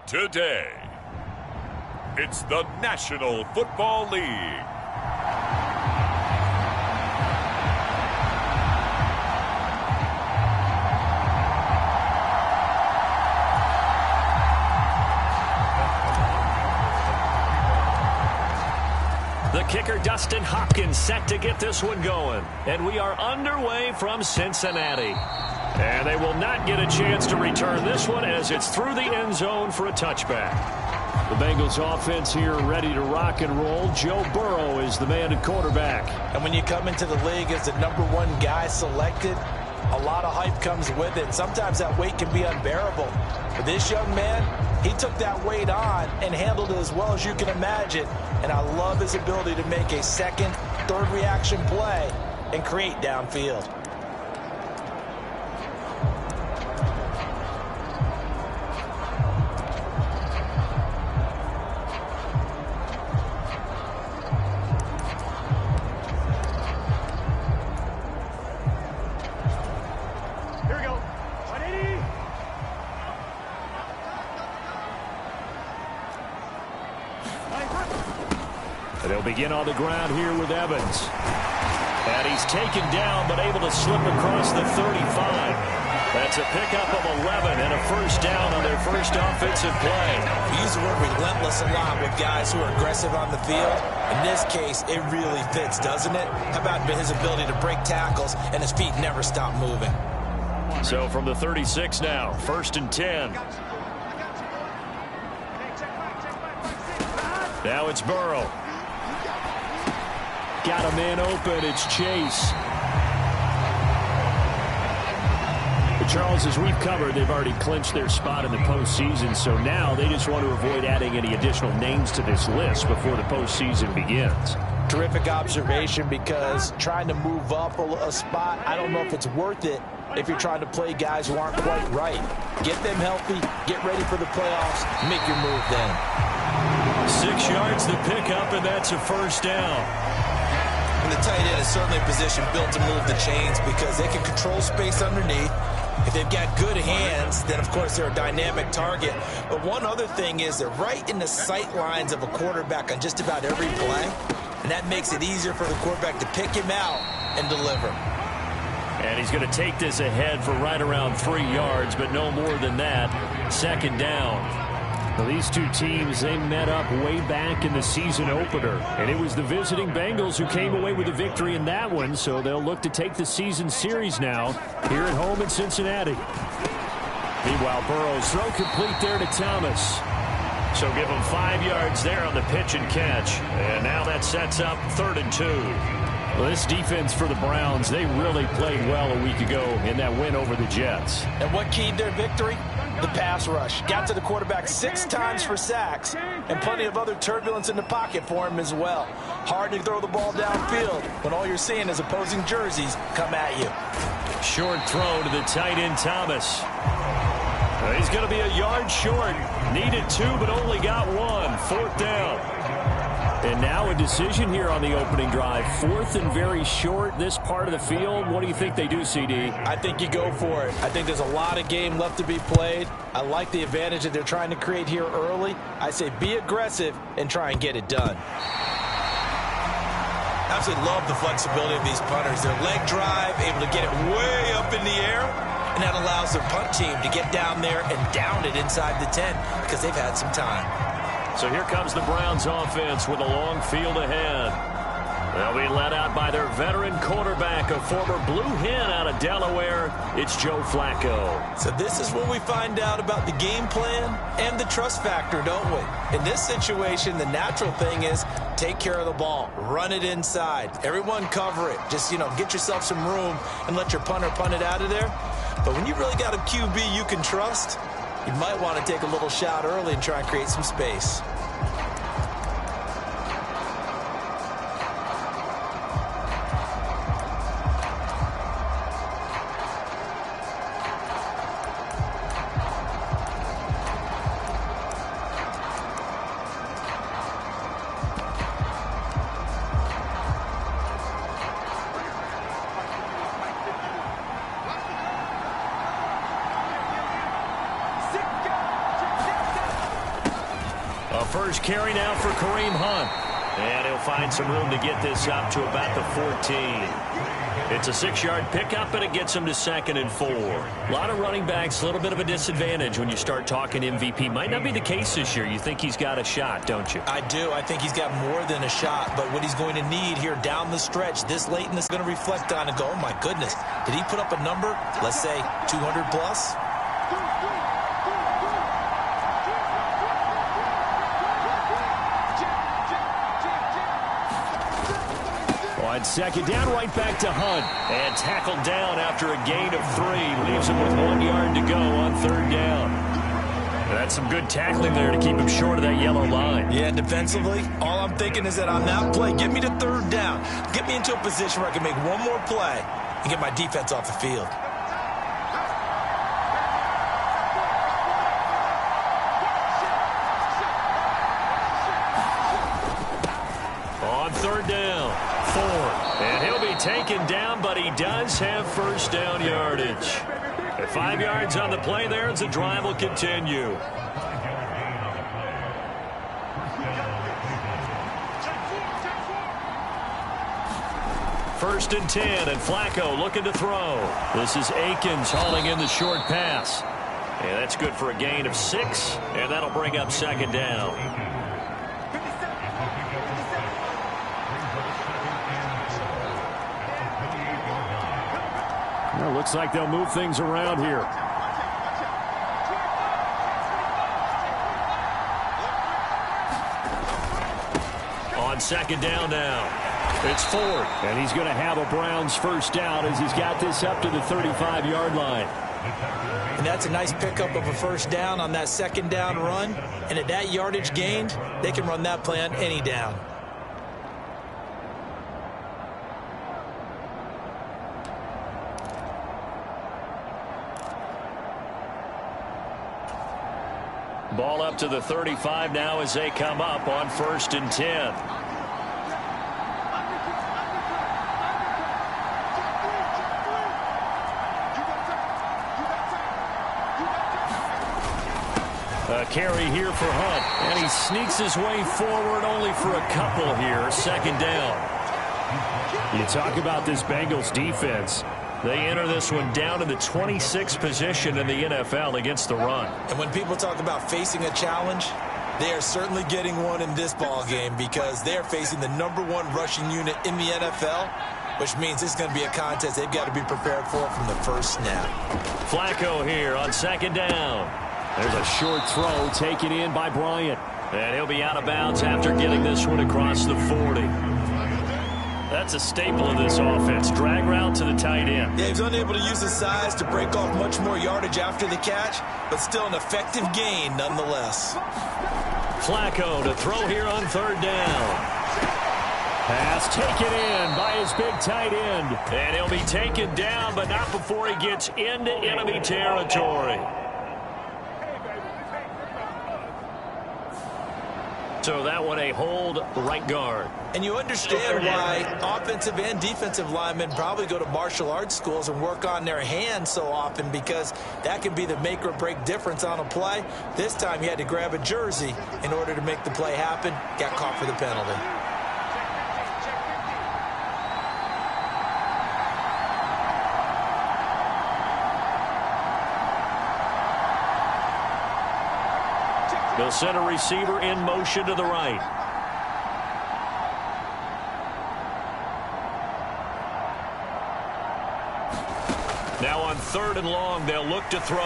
Today, it's the National Football League. The kicker, Dustin Hopkins, set to get this one going. And we are underway from Cincinnati. And they will not get a chance to return this one as it's through the end zone for a touchback. The Bengals offense here ready to rock and roll. Joe Burrow is the man at quarterback. And when you come into the league as the #1 guy selected, a lot of hype comes with it. Sometimes that weight can be unbearable. But this young man, he took that weight on and handled it as well as you can imagine. And I love his ability to make a second, third reaction play and create downfield. They'll begin on the ground here with Evans. And he's taken down, but able to slip across the 35. That's a pickup of 11 and a first down on their first offensive play. We use the word relentless a lot with guys who are aggressive on the field. In this case, it really fits, doesn't it? How about his ability to break tackles and his feet never stop moving? So from the 36 now, 1st and 10. Now it's Burrow. Got a man open. It's Chase. But Charles, as we've covered, they've already clinched their spot in the postseason, so now they just want to avoid adding any additional names to this list before the postseason begins. Terrific observation, because trying to move up a spot, I don't know if it's worth it if you're trying to play guys who aren't quite right. Get them healthy, get ready for the playoffs, make your move then. 6 yards the pickup, and that's a first down. And the tight end is certainly a position built to move the chains because they can control space underneath. If they've got good hands, then of course they're a dynamic target. But one other thing is they're right in the sight lines of a quarterback on just about every play. And that makes it easier for the quarterback to pick him out and deliver. And he's going to take this ahead for right around 3 yards, but no more than that. 2nd down. Well, these two teams, they met up way back in the season opener. And it was the visiting Bengals who came away with a victory in that one, so they'll look to take the season series now here at home in Cincinnati. Meanwhile, Burrow's throw complete there to Thomas. So give him 5 yards there on the pitch and catch. And now that sets up 3rd and 2. Well, this defense for the Browns, they really played well a week ago in that win over the Jets. And what keyed their victory? The pass rush. Got to the quarterback 6 times for sacks, and plenty of other turbulence in the pocket for him as well. Hard to throw the ball downfield when all you're seeing is opposing jerseys come at you. Short throw to the tight end, Thomas. He's going to be a yard short. Needed 2, but only got 1. 4th down. And now a decision here on the opening drive. 4th and very short, this part of the field. What do you think they do, CD? I think you go for it. I think there's a lot of game left to be played. I like the advantage that they're trying to create here early. I say be aggressive and try and get it done. Absolutely love the flexibility of these punters. Their leg drive, able to get it way up in the air, and that allows their punt team to get down there and down it inside the 10 because they've had some time. So here comes the Browns offense with a long field ahead. They'll be led out by their veteran quarterback, a former Blue Hen out of Delaware. It's Joe Flacco. So this is where we find out about the game plan and the trust factor, don't we? In this situation, the natural thing is take care of the ball. Run it inside. Everyone cover it. Just, get yourself some room and let your punter punt it out of there. But when you really got a QB you can trust, you might want to take a little shot early and try and create some space. first carry now for Kareem Hunt. And he'll find some room to get this up to about the 14. It's a 6-yard pickup, and it gets him to 2nd and 4. A lot of running backs, a little bit of a disadvantage when you start talking MVP. Might not be the case this year. You think he's got a shot, don't you? I do. I think he's got more than a shot. But what he's going to need here down the stretch, this late in this, going to reflect on and go, oh, my goodness. Did he put up a number, let's say, 200 plus? On 2nd down, right back to Hunt. And tackled down after a gain of 3. Leaves him with 1 yard to go on 3rd down. That's some good tackling there to keep him short of that yellow line. Yeah, defensively, all I'm thinking is that on that play, get me to 3rd down. Get me into a position where I can make one more play and get my defense off the field. On 3rd down. And he'll be taken down, but he does have first down yardage. At 5 yards on the play there as the drive will continue. First and 10, and Flacco looking to throw. This is Akins hauling in the short pass. And that's good for a gain of 6, and that'll bring up 2nd down. Well, looks like they'll move things around here. On 2nd down now. It's Ford. And he's going to have a Browns first down as he's got this up to the 35-yard line. And that's a nice pickup of a first down on that 2nd down run. And at that yardage gained, they can run that play on any down. Ball up to the 35 now as they come up on 1st and 10. A carry here for Hunt, and he sneaks his way forward only for a couple here. 2nd down. You talk about this Bengals defense. They enter this one down in the 26th position in the NFL against the run. And when people talk about facing a challenge, they are certainly getting one in this ball game because they're facing the #1 rushing unit in the NFL, which means it's going to be a contest they've got to be prepared for from the first snap. Flacco here on 2nd down. There's a short throw taken in by Bryant. And he'll be out of bounds after getting this one across the 40. That's a staple of this offense. Drag route to the tight end. Yeah, he's unable to use his size to break off much more yardage after the catch, but still an effective gain nonetheless. Flacco to throw here on 3rd down. Pass taken in by his big tight end. And he'll be taken down, but not before he gets into enemy territory. So that one a hold right guard. And you understand why offensive and defensive linemen probably go to martial arts schools and work on their hands so often, because that can be the make or break difference on a play. This time he had to grab a jersey in order to make the play happen. Got caught for the penalty. They'll send a receiver in motion to the right. Now on 3rd and long, they'll look to throw.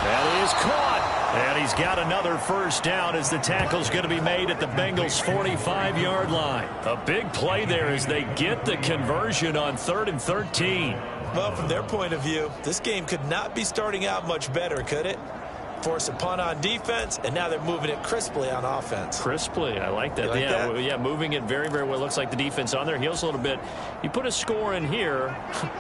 That is caught. And he's got another first down as the tackle's going to be made at the Bengals' 45-yard line. A big play there as they get the conversion on 3rd and 13. Well, from their point of view, this game could not be starting out much better, could it? Force a punt on defense, and now they're moving it crisply on offense. Crisply, I like that. Yeah, moving it very, very well. Looks like the defense on their heels a little bit. You put a score in here,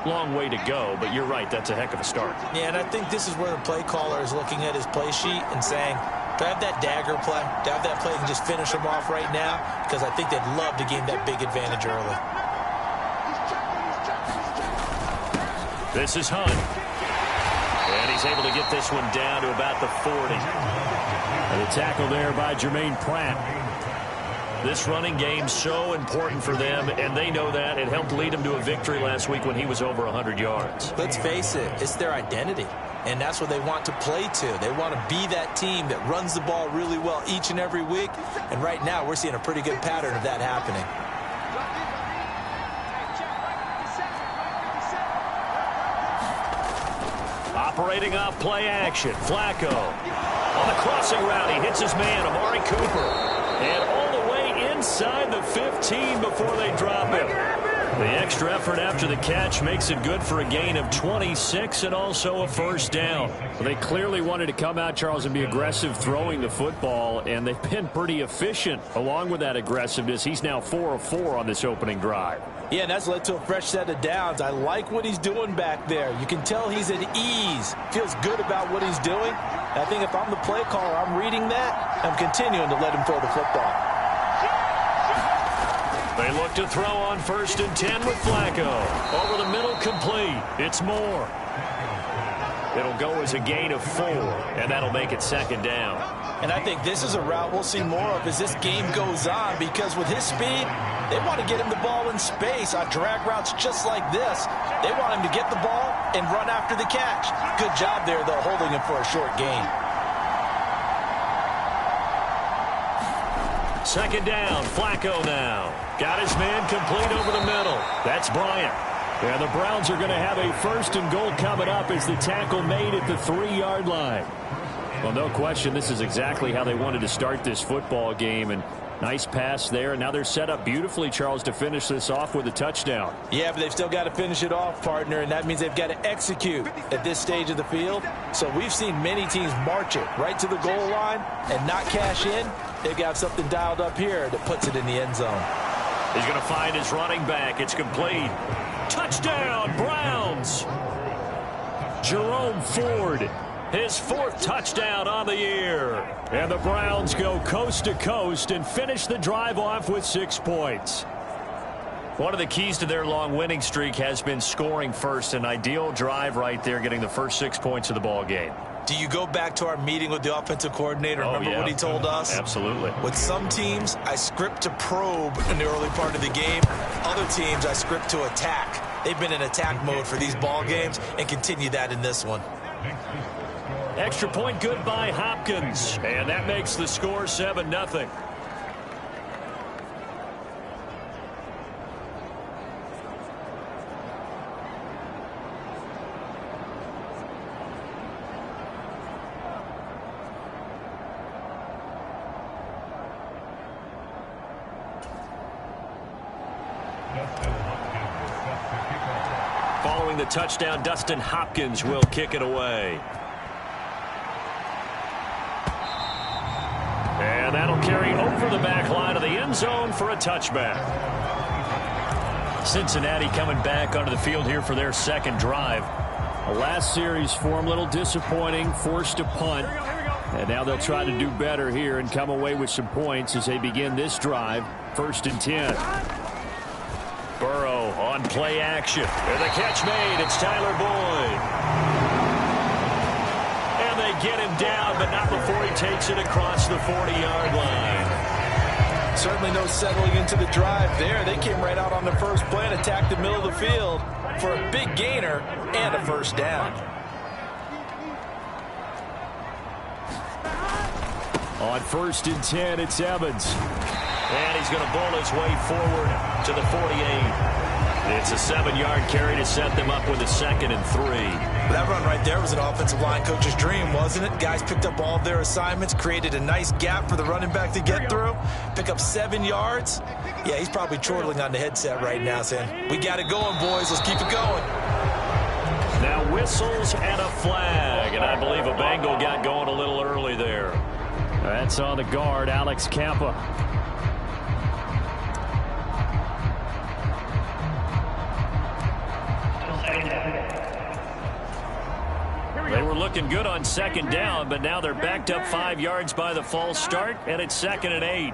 long way to go, but you're right, that's a heck of a start. Yeah, and I think this is where the play caller is looking at his play sheet and saying, do I have that dagger play? Do I have that play and just finish them off right now? Because I think they'd love to gain that big advantage early. This is Hunt. And he's he's able to get this one down to about the 40. And the tackle there by Jermaine Pratt. This running game so important for them, and they know that. It helped lead them to a victory last week when he was over 100 yards. Let's face it, it's their identity, and that's what they want to play to. They want to be that team that runs the ball really well each and every week, and right now we're seeing a pretty good pattern of that happening. Operating off play action, Flacco. On the crossing route, he hits his man, Amari Cooper. And all the way inside the 15 before they drop him. The extra effort after the catch makes it good for a gain of 26 and also a first down. Well, they clearly wanted to come out, Charles, and be aggressive throwing the football, and they've been pretty efficient along with that aggressiveness. He's now 4 of 4 on this opening drive. Yeah, and that's led to a fresh set of downs. I like what he's doing back there. You can tell he's at ease. Feels good about what he's doing. I think if I'm the play caller, I'm reading that. I'm continuing to let him throw the football. They look to throw on 1st and 10 with Flacco. Over the middle, complete. It's Moore. It'll go as a gain of 4, and that'll make it 2nd down. And I think this is a route we'll see more of as this game goes on, because with his speed, they want to get him the ball in space on drag routes just like this. They want him to get the ball and run after the catch. Good job there, though, holding him for a short gain. 2nd down, Flacco now. Got his man complete over the middle. That's Bryant. And the Browns are going to have a 1st and goal coming up as the tackle made at the 3-yard line. Well, no question, this is exactly how they wanted to start this football game. And nice pass there. And now they're set up beautifully, Charles, to finish this off with a touchdown. Yeah, but they've still got to finish it off, partner, and that means they've got to execute at this stage of the field. So we've seen many teams march it right to the goal line and not cash in. They've got something dialed up here that puts it in the end zone. He's going to find his running back. It's complete. Touchdown, Browns. Jerome Ford, his 4th touchdown on the year. And the Browns go coast to coast and finish the drive off with 6 points. One of the keys to their long winning streak has been scoring first. An ideal drive right there, getting the first 6 points of the ball game. Do you go back to our meeting with the offensive coordinator? Remember what he told us? Absolutely. With some teams, I script to probe in the early part of the game. Other teams, I script to attack. They've been in attack mode for these ball games and continue that in this one. Extra point good by Hopkins. And that makes the score 7-0. Following the touchdown, Dustin Hopkins will kick it away. And that'll carry over the back line of the end zone for a touchback. Cincinnati coming back onto the field here for their 2nd drive. The last series for them, a little disappointing, forced to punt. And now they'll try to do better here and come away with some points as they begin this drive. 1st and 10. Burrow on play action. And the catch made. It's Tyler Boyd. And they get him down, but not before he takes it across the 40-yard line. Certainly no settling into the drive there. They came right out on the first play and attacked the middle of the field for a big gainer and a 1st down. On 1st and 10, it's Evans. And he's going to bowl his way forward to the 48. It's a 7-yard carry to set them up with a 2nd and 3. That run right there was an offensive line coach's dream, wasn't it? Guys picked up all of their assignments, created a nice gap for the running back to get through, pick up 7 yards. Yeah, he's probably chortling on the headset right now saying, we got it going, boys. Let's keep it going. Now whistles and a flag. And I believe a Bengal got going a little early there. That's on the guard, Alex Campa. They were looking good on 2nd down, but now they're backed up 5 yards by the false start, and it's 2nd and 8.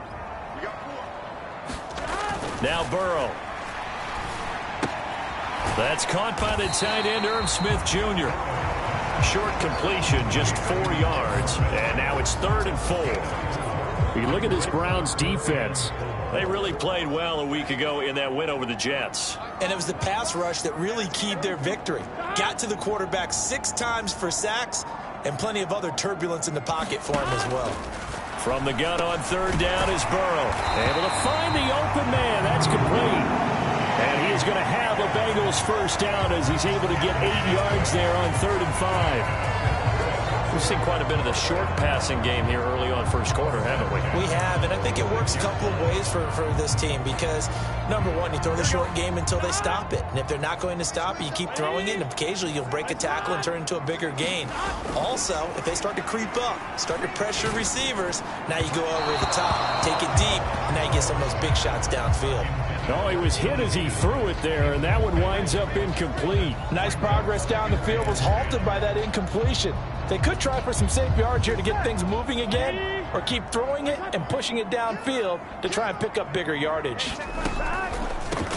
Now Burrow. That's caught by the tight end, Irv Smith Jr. Short completion, just 4 yards. And now it's 3rd and 4. You look at this Browns defense. They really played well a week ago in that win over the Jets. And it was the pass rush that really keyed their victory. Got to the quarterback 6 times for sacks and plenty of other turbulence in the pocket for him as well. From the gun on 3rd down is Burrow. Able to find the open man. That's complete. And he is going to have a Bengals first down as he's able to get 8 yards there on 3rd and 5. We've seen quite a bit of the short passing game here early on first quarter, haven't we? We have, and I think it works a couple of ways for this team because, number one, you throw the short game until they stop it. And if they're not going to stop it, you keep throwing it, and occasionally you'll break a tackle and turn into a bigger gain. Also, if they start to creep up, start to pressure receivers, now you go over the top, take it deep, and now you get some of those big shots downfield. Oh, he was hit as he threw it there, and that one winds up incomplete. Nice progress down the field, was halted by that incompletion. They could try for some safe yards here to get things moving again, or keep throwing it and pushing it downfield to try and pick up bigger yardage.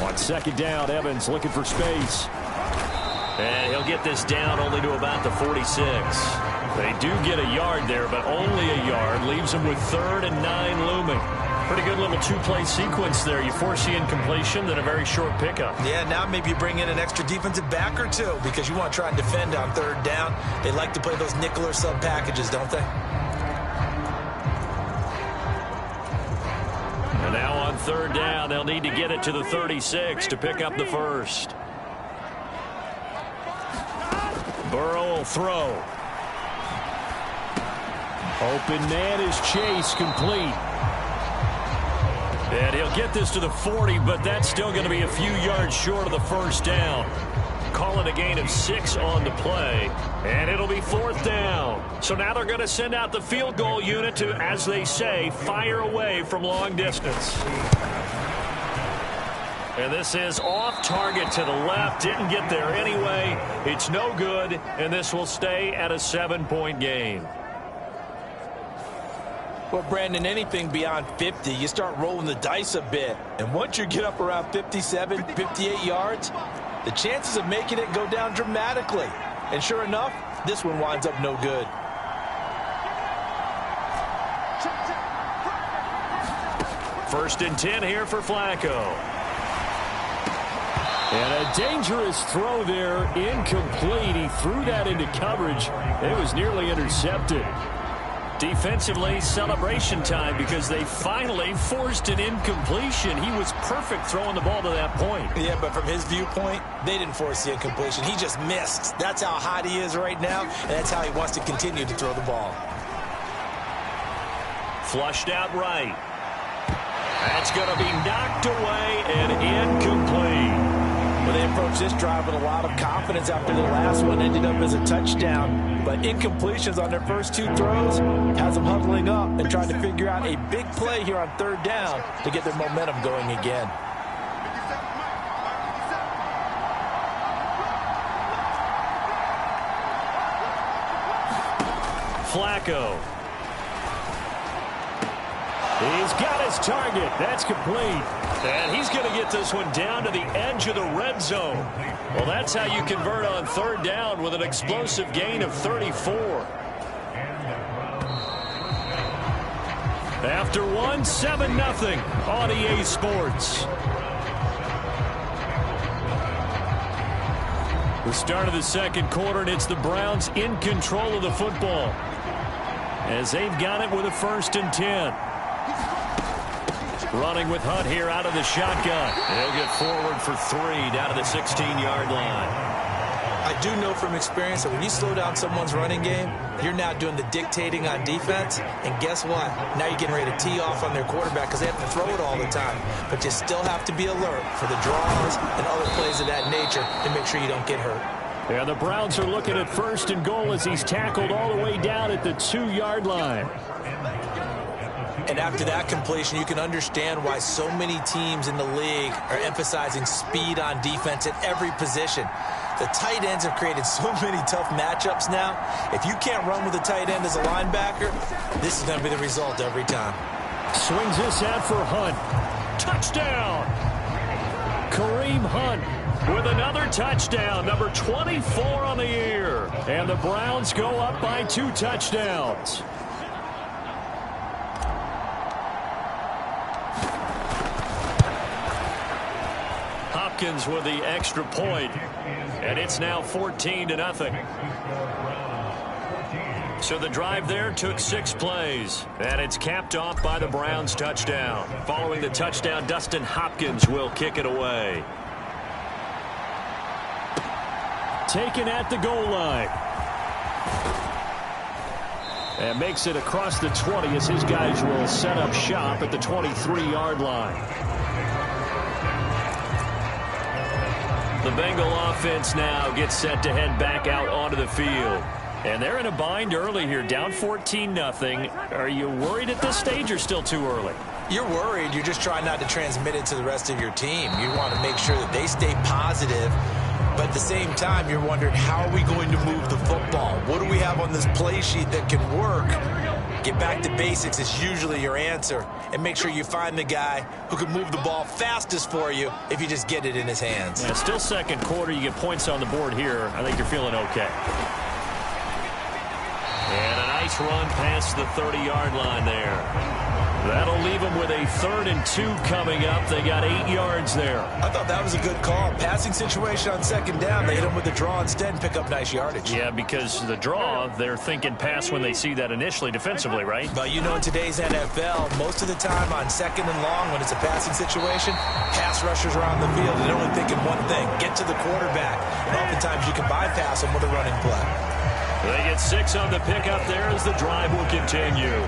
On 2nd down, Evans looking for space. And he'll get this down only to about the 46. They do get a yard there, but only a yard. Leaves them with 3rd and 9 looming. Pretty good little 2-play sequence there. You force the incompletion, then a very short pickup. Yeah, now maybe you bring in an extra defensive back or two because you want to try and defend on 3rd down. They like to play those nickel or sub packages, don't they? And now on 3rd down, they'll need to get it to the 36 to pick up the first. Burrow will throw. Open man is Chase, complete. And he'll get this to the 40, but that's still going to be a few yards short of the first down. Call it a gain of 6 on the play, and it'll be 4th down. So now they're going to send out the field goal unit to, as they say, fire away from long distance. And this is off target to the left. Didn't get there anyway. It's no good, and this will stay at a 7-point game. Well, Brandon, anything beyond 50, you start rolling the dice a bit. And once you get up around 57, 58 yards, the chances of making it go down dramatically. And sure enough, this one winds up no good. First and 10 here for Flacco. And a dangerous throw there, incomplete. He threw that into coverage. It was nearly intercepted. Defensively, celebration time because they finally forced an incompletion. He was perfect throwing the ball to that point. Yeah, but from his viewpoint, they didn't force the incompletion. He just missed. That's how hot he is right now, and that's how he wants to continue to throw the ball. Flushed out right. That's going to be knocked away and incomplete. Well, they approached this drive with a lot of confidence after their last one. Ended up as a touchdown. But incompletions on their first 2 throws has them huddling up and trying to figure out a big play here on 3rd down to get their momentum going again. Flacco. He's got his target. That's complete. And he's going to get this one down to the edge of the red zone. Well, that's how you convert on 3rd down with an explosive gain of 34. After 1, 7-0 on EA Sports. The start of the 2nd quarter, and it's the Browns in control of the football as they've got it with a 1st and 10. Running with Hunt here out of the shotgun. He'll get forward for 3 down to the 16-yard line. I do know from experience that when you slow down someone's running game, you're now doing the dictating on defense. And guess what? Now you're getting ready to tee off on their quarterback because they have to throw it all the time. But you still have to be alert for the draws and other plays of that nature to make sure you don't get hurt. Yeah, the Browns are looking at 1st and goal as he's tackled all the way down at the 2-yard line. And after that completion, you can understand why so many teams in the league are emphasizing speed on defense at every position. The tight ends have created so many tough matchups now. If you can't run with a tight end as a linebacker, this is going to be the result every time. Swings this out for Hunt. Touchdown! Kareem Hunt with another touchdown, number 24 on the year. And the Browns go up by 2 touchdowns. Hopkins with the extra point, and it's now 14-0. So the drive there took 6 plays, and it's capped off by the Browns touchdown. Following the touchdown, Dustin Hopkins will kick it away. Taken at the goal line. And makes it across the 20 as his guys will set up shop at the 23-yard line. The Bengal offense now gets set to head back out onto the field. And they're in a bind early here, down 14-0. Are you worried at this stage or still too early? You're worried. You're just trying not to transmit it to the rest of your team. You want to make sure that they stay positive. But at the same time, you're wondering, how are we going to move the football? What do we have on this play sheet that can work? Get back to basics is usually your answer. And make sure you find the guy who can move the ball fastest for you if you just get it in his hands. Yeah, still second quarter. You get points on the board here. I think you're feeling okay. And a nice run past the 30-yard line there. That'll leave them with a 3rd and 2 coming up. They got 8 yards there. I thought that was a good call. Passing situation on 2nd down. They hit them with the draw instead and pick up nice yardage. Yeah, because the draw, they're thinking pass when they see that initially defensively, right? But you know, in today's NFL, most of the time on 2nd and long, when it's a passing situation, pass rushers are on the field and they're only thinking one thing: get to the quarterback. And oftentimes you can bypass them with a running play. They get 6 on the pickup there as the drive will continue.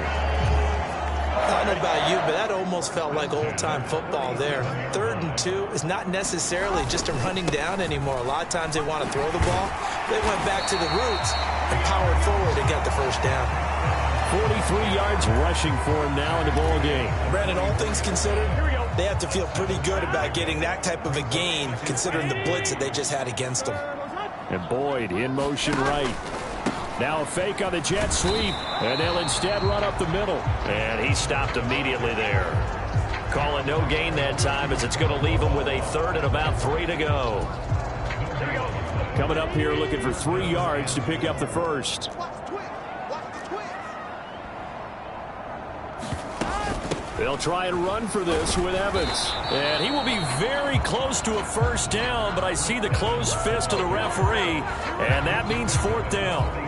I don't know about you, but that almost felt like old-time football there. 3rd and 2 is not necessarily just a running down anymore. A lot of times they want to throw the ball. They went back to the roots and powered forward and got the 1st down. 43 yards rushing for him now in the ball game. Brandon, all things considered, they have to feel pretty good about getting that type of a gain, considering the blitz that they just had against them. And Boyd in motion right. Now a fake on the jet sweep, and they'll instead run up the middle. And he stopped immediately there. Call it no gain that time, as it's going to leave him with a 3rd and about 3 to go. Coming up here looking for 3 yards to pick up the 1st. They'll try and run for this with Evans. And he will be very close to a 1st down, but I see the closed fist of the referee, and that means 4th down.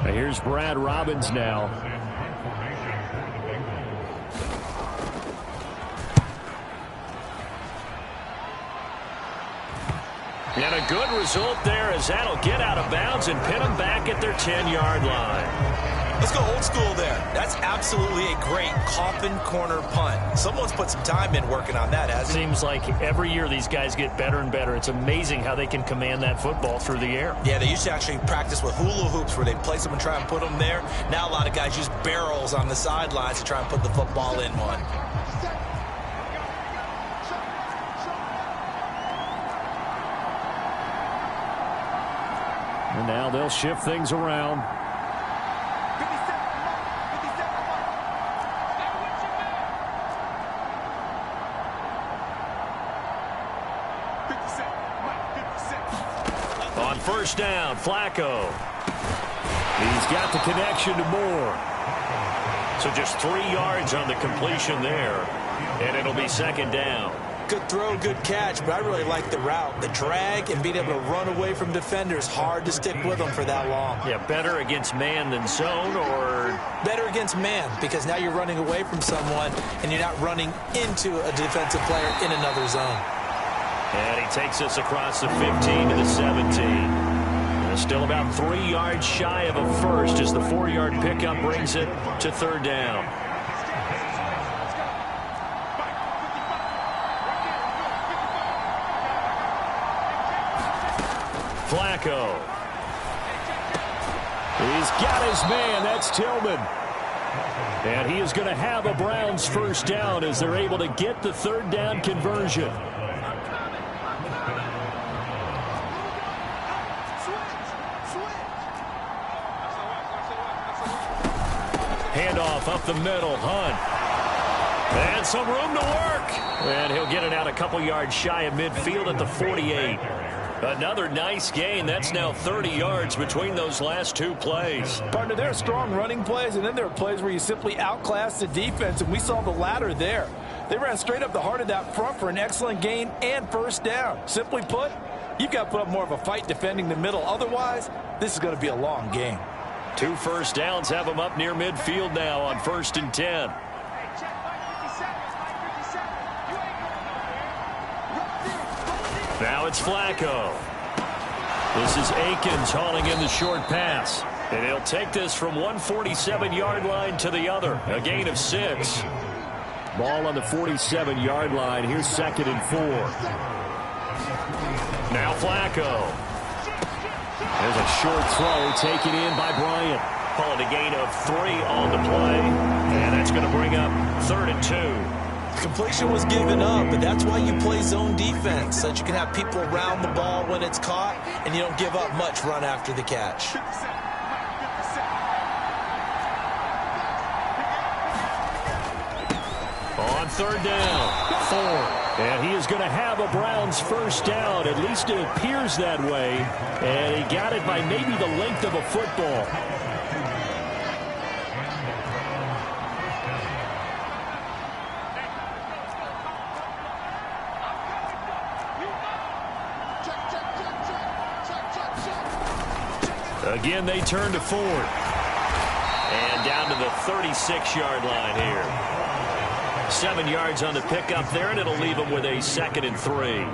Now here's Brad Robbins now. And a good result there, as that'll get out of bounds and pin them back at their 10-yard line. Let's go old school there. That's absolutely a great coffin corner punt. Someone's put some time in working on that, hasn't it? Seems like every year these guys get better and better. It's amazing how they can command that football through the air. Yeah, they used to actually practice with hula hoops where they place them and try and put them there. Now a lot of guys use barrels on the sidelines to try and put the football in one. And now they'll shift things around. On 1st down, Flacco. He's got the connection to Moore. So just 3 yards on the completion there. And it'll be 2nd down. Good throw, good catch, but I really like the route. The drag and being able to run away from defenders, hard to stick with them for that long. Yeah, better against man than zone, or? Better against man, because now you're running away from someone and you're not running into a defensive player in another zone. And he takes us across the 15 to the 17. And still about 3 yards shy of a 1st as the 4-yard pickup brings it to 3rd down. Flacco. He's got his man. That's Tillman. And he is going to have a Browns 1st down as they're able to get the 3rd down conversion. Handoff up the middle. Hunt. And some room to work. And he'll get it out a couple yards shy of midfield at the 48. Another nice gain. That's now 30 yards between those last two plays. Partner, there are strong running plays, and then there are plays where you simply outclass the defense, and we saw the latter there. They ran straight up the heart of that front for an excellent gain and first down. Simply put, you've got to put up more of a fight defending the middle. Otherwise, this is going to be a long game. 2 first downs have them up near midfield now on 1st and 10. Now it's Flacco. This is Akins hauling in the short pass. And he'll take this from 147-yard line to the other. A gain of 6. Ball on the 47-yard line. Here's 2nd and 4. Now Flacco. There's a short throw taken in by Bryant. Calling a gain of 3 on the play. And that's going to bring up 3rd and 2. Completion was given up, but that's why you play zone defense, so that you can have people around the ball when it's caught, and you don't give up much run after the catch. On 3rd down, 4. And he is going to have a Browns first down. At least it appears that way. And he got it by maybe the length of a football. Again, they turn to Ford. And down to the 36-yard line here. 7 yards on the pickup there, and it'll leave them with a 2nd and 3.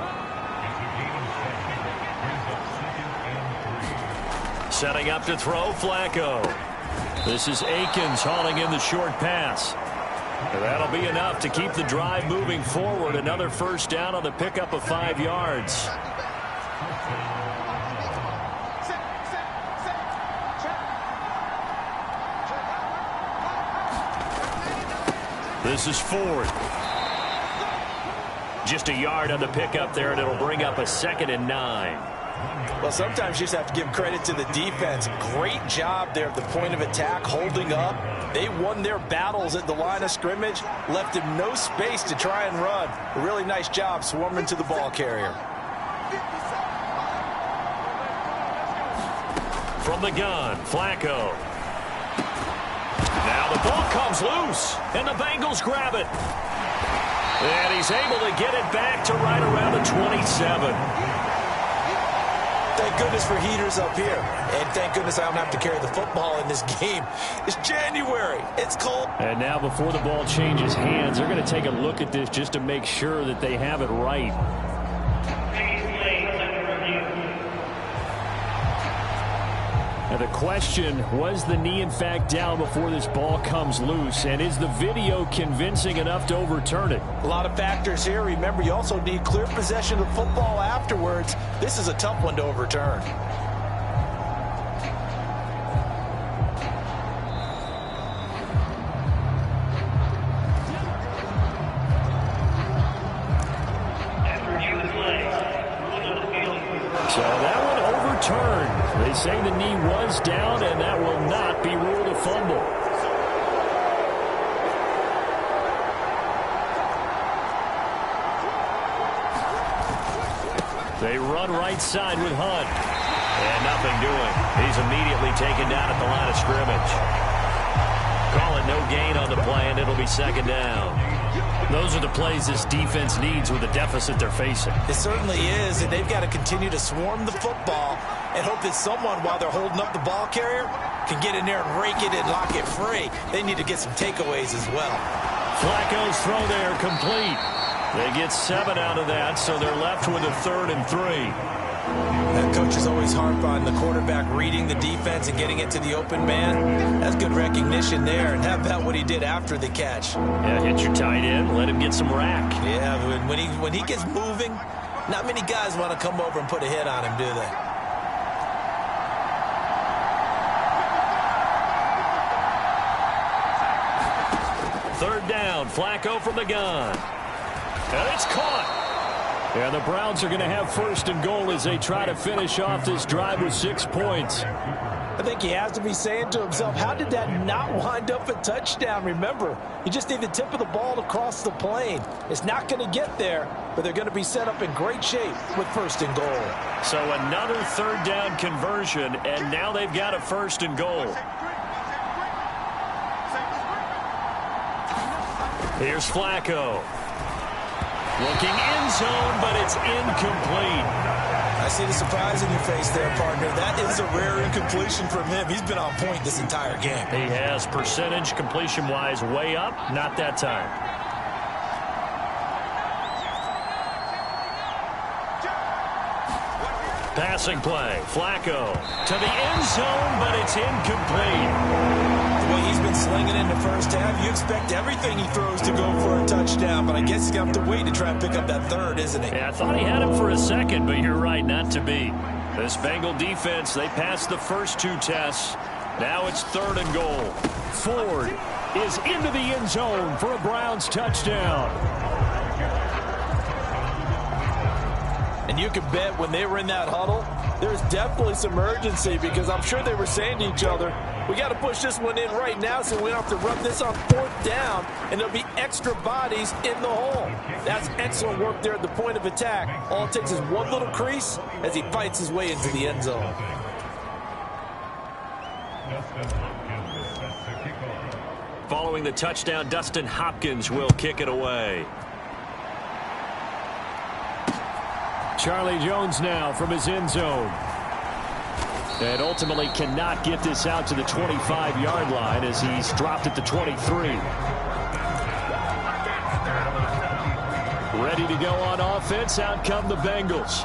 Setting up to throw, Flacco. This is Akins hauling in the short pass. That'll be enough to keep the drive moving forward. Another first down on the pickup of 5 yards. This is Ford. Just a yard on the pickup there, and it'll bring up a 2nd and 9. Well, sometimes you just have to give credit to the defense. Great job there at the point of attack, holding up. They won their battles at the line of scrimmage, left him no space to try and run. A really nice job swarming to the ball carrier. From the gun, Flacco. Now the ball comes loose, and the Bengals grab it. And he's able to get it back to right around the 27. Thank goodness for heaters up here. And thank goodness I don't have to carry the football in this game. It's January. It's cold. And now before the ball changes hands, they're going to take a look at this just to make sure that they have it right. Now the question, was the knee in fact down before this ball comes loose? And is the video convincing enough to overturn it? A lot of factors here. Remember, you also need clear possession of football afterwards. This is a tough one to overturn. So that one overturned. They say the knee was down, and that will not be ruled a fumble. They run right side with Hunt. And nothing doing. He's immediately taken down at the line of scrimmage. Call it no gain on the play, and it'll be 2nd down. Those are the plays this defense needs with the deficit they're facing. It certainly is, and they've got to continue to swarm the football and hope that someone, while they're holding up the ball carrier, can get in there and rake it and lock it free. They need to get some takeaways as well. Flacco's throw there complete. They get 7 out of that, so they're left with a 3rd and 3. That coach is always harp on the quarterback reading the defense and getting it to the open man. That's good recognition there. And how about what he did after the catch? Yeah, hit your tight end, let him get some rack. Yeah, when he gets moving, not many guys want to come over and put a hit on him, do they? Third down, Flacco from the gun. And it's caught. And the Browns are going to have 1st and goal as they try to finish off this drive with 6 points. I think he has to be saying to himself, how did that not wind up a touchdown? Remember, you just need the tip of the ball to cross the plane. It's not going to get there, but they're going to be set up in great shape with 1st and goal. So another 3rd down conversion, and now they've got a 1st and goal. Here's Flacco. Looking end zone, but it's incomplete. I see the surprise in your face there, partner. That is a rare incompletion from him. He's been on point this entire game. He has percentage completion-wise way up, not that time. Passing play, Flacco to the end zone, but it's incomplete. The way he's been slinging in the first half, you expect everything he throws to go for a touchdown, but I guess he's going to have to wait to try and pick up that 3rd, isn't he? Yeah, I thought he had him for a second, but you're right, not to be. This Bengal defense, they passed the first 2 tests. Now it's 3rd and goal. Ford is into the end zone for a Browns touchdown. And you can bet when they were in that huddle, there's definitely some urgency because I'm sure they were saying to each other, we got to push this one in right now so we don't have to run this on 4th down, and there'll be extra bodies in the hole. That's excellent work there at the point of attack. All it takes is one little crease as he fights his way into the end zone. Following the touchdown, Dustin Hopkins will kick it away. Charlie Jones now from his end zone. And ultimately cannot get this out to the 25-yard line as he's dropped at the 23. Ready to go on offense. Out come the Bengals.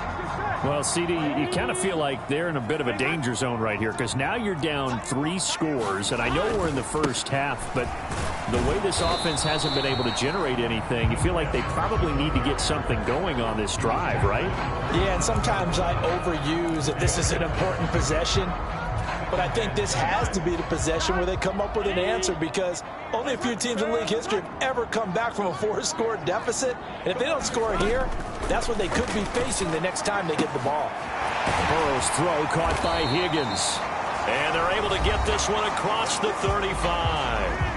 Well, CD, you kind of feel like they're in a bit of a danger zone right here because now you're down 3 scores, and I know we're in the first half, but the way this offense hasn't been able to generate anything, you feel like they probably need to get something going on this drive, right? Yeah, and sometimes I overuse that this is an important possession, but I think this has to be the possession where they come up with an answer because only a few teams in league history have ever come back from a 4-score deficit, and if they don't score here, that's what they could be facing the next time they get the ball. Burrow's throw caught by Higgins. And they're able to get this one across the 35.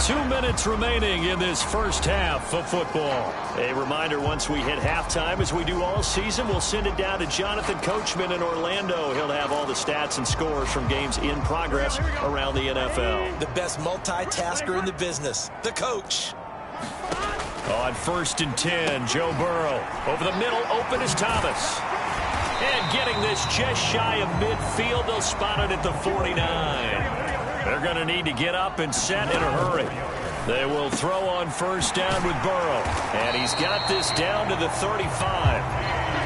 2 minutes remaining in this first half of football. A reminder, once we hit halftime, as we do all season, we'll send it down to Jonathan Coachman in Orlando. He'll have all the stats and scores from games in progress around the NFL. The best multitasker in the business, the coach. On 1st and 10, Joe Burrow. Over the middle, open is Thomas. And getting this just shy of midfield, they'll spot it at the 49. They're going to need to get up and set in a hurry. They will throw on 1st down with Burrow. And he's got this down to the 35.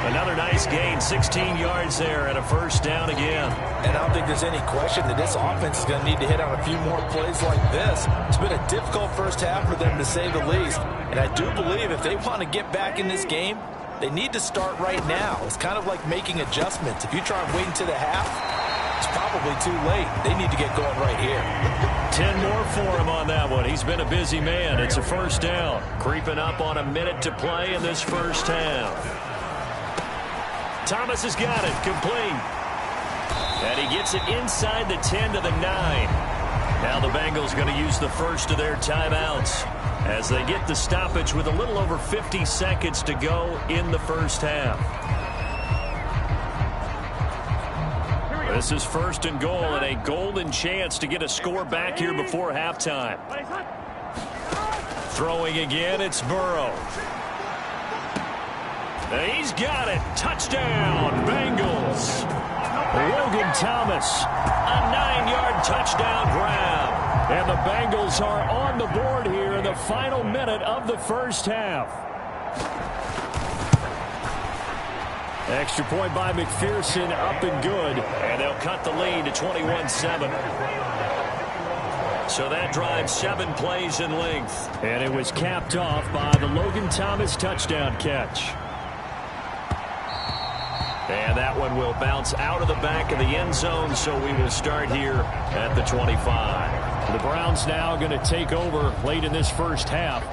Another nice gain, 16 yards there and a 1st down again. And I don't think there's any question that this offense is going to need to hit on a few more plays like this. It's been a difficult first half for them, to say the least. And I do believe if they want to get back in this game, they need to start right now. It's kind of like making adjustments. If you try and wait until the half, it's probably too late. They need to get going right here. 10 more for him on that one. He's been a busy man. It's a 1st down. Creeping up on a minute to play in this first half. Thomas has got it. Complete. And he gets it inside the 10 to the 9. Now the Bengals going to use the first of their timeouts as they get the stoppage with a little over 50 seconds to go in the first half. This is 1st and goal and a golden chance to get a score back here before halftime. Throwing again, it's Burrow. He's got it. Touchdown, Bengals. Logan Thomas, a 9-yard touchdown grab. And the Bengals are on the board here in the final minute of the first half. Extra point by McPherson, up and good. And they'll cut the lead to 21-7. So that drive 7 plays in length. And it was capped off by the Logan Thomas touchdown catch. And that one will bounce out of the back of the end zone, so we will start here at the 25. The Browns now going to take over late in this first half.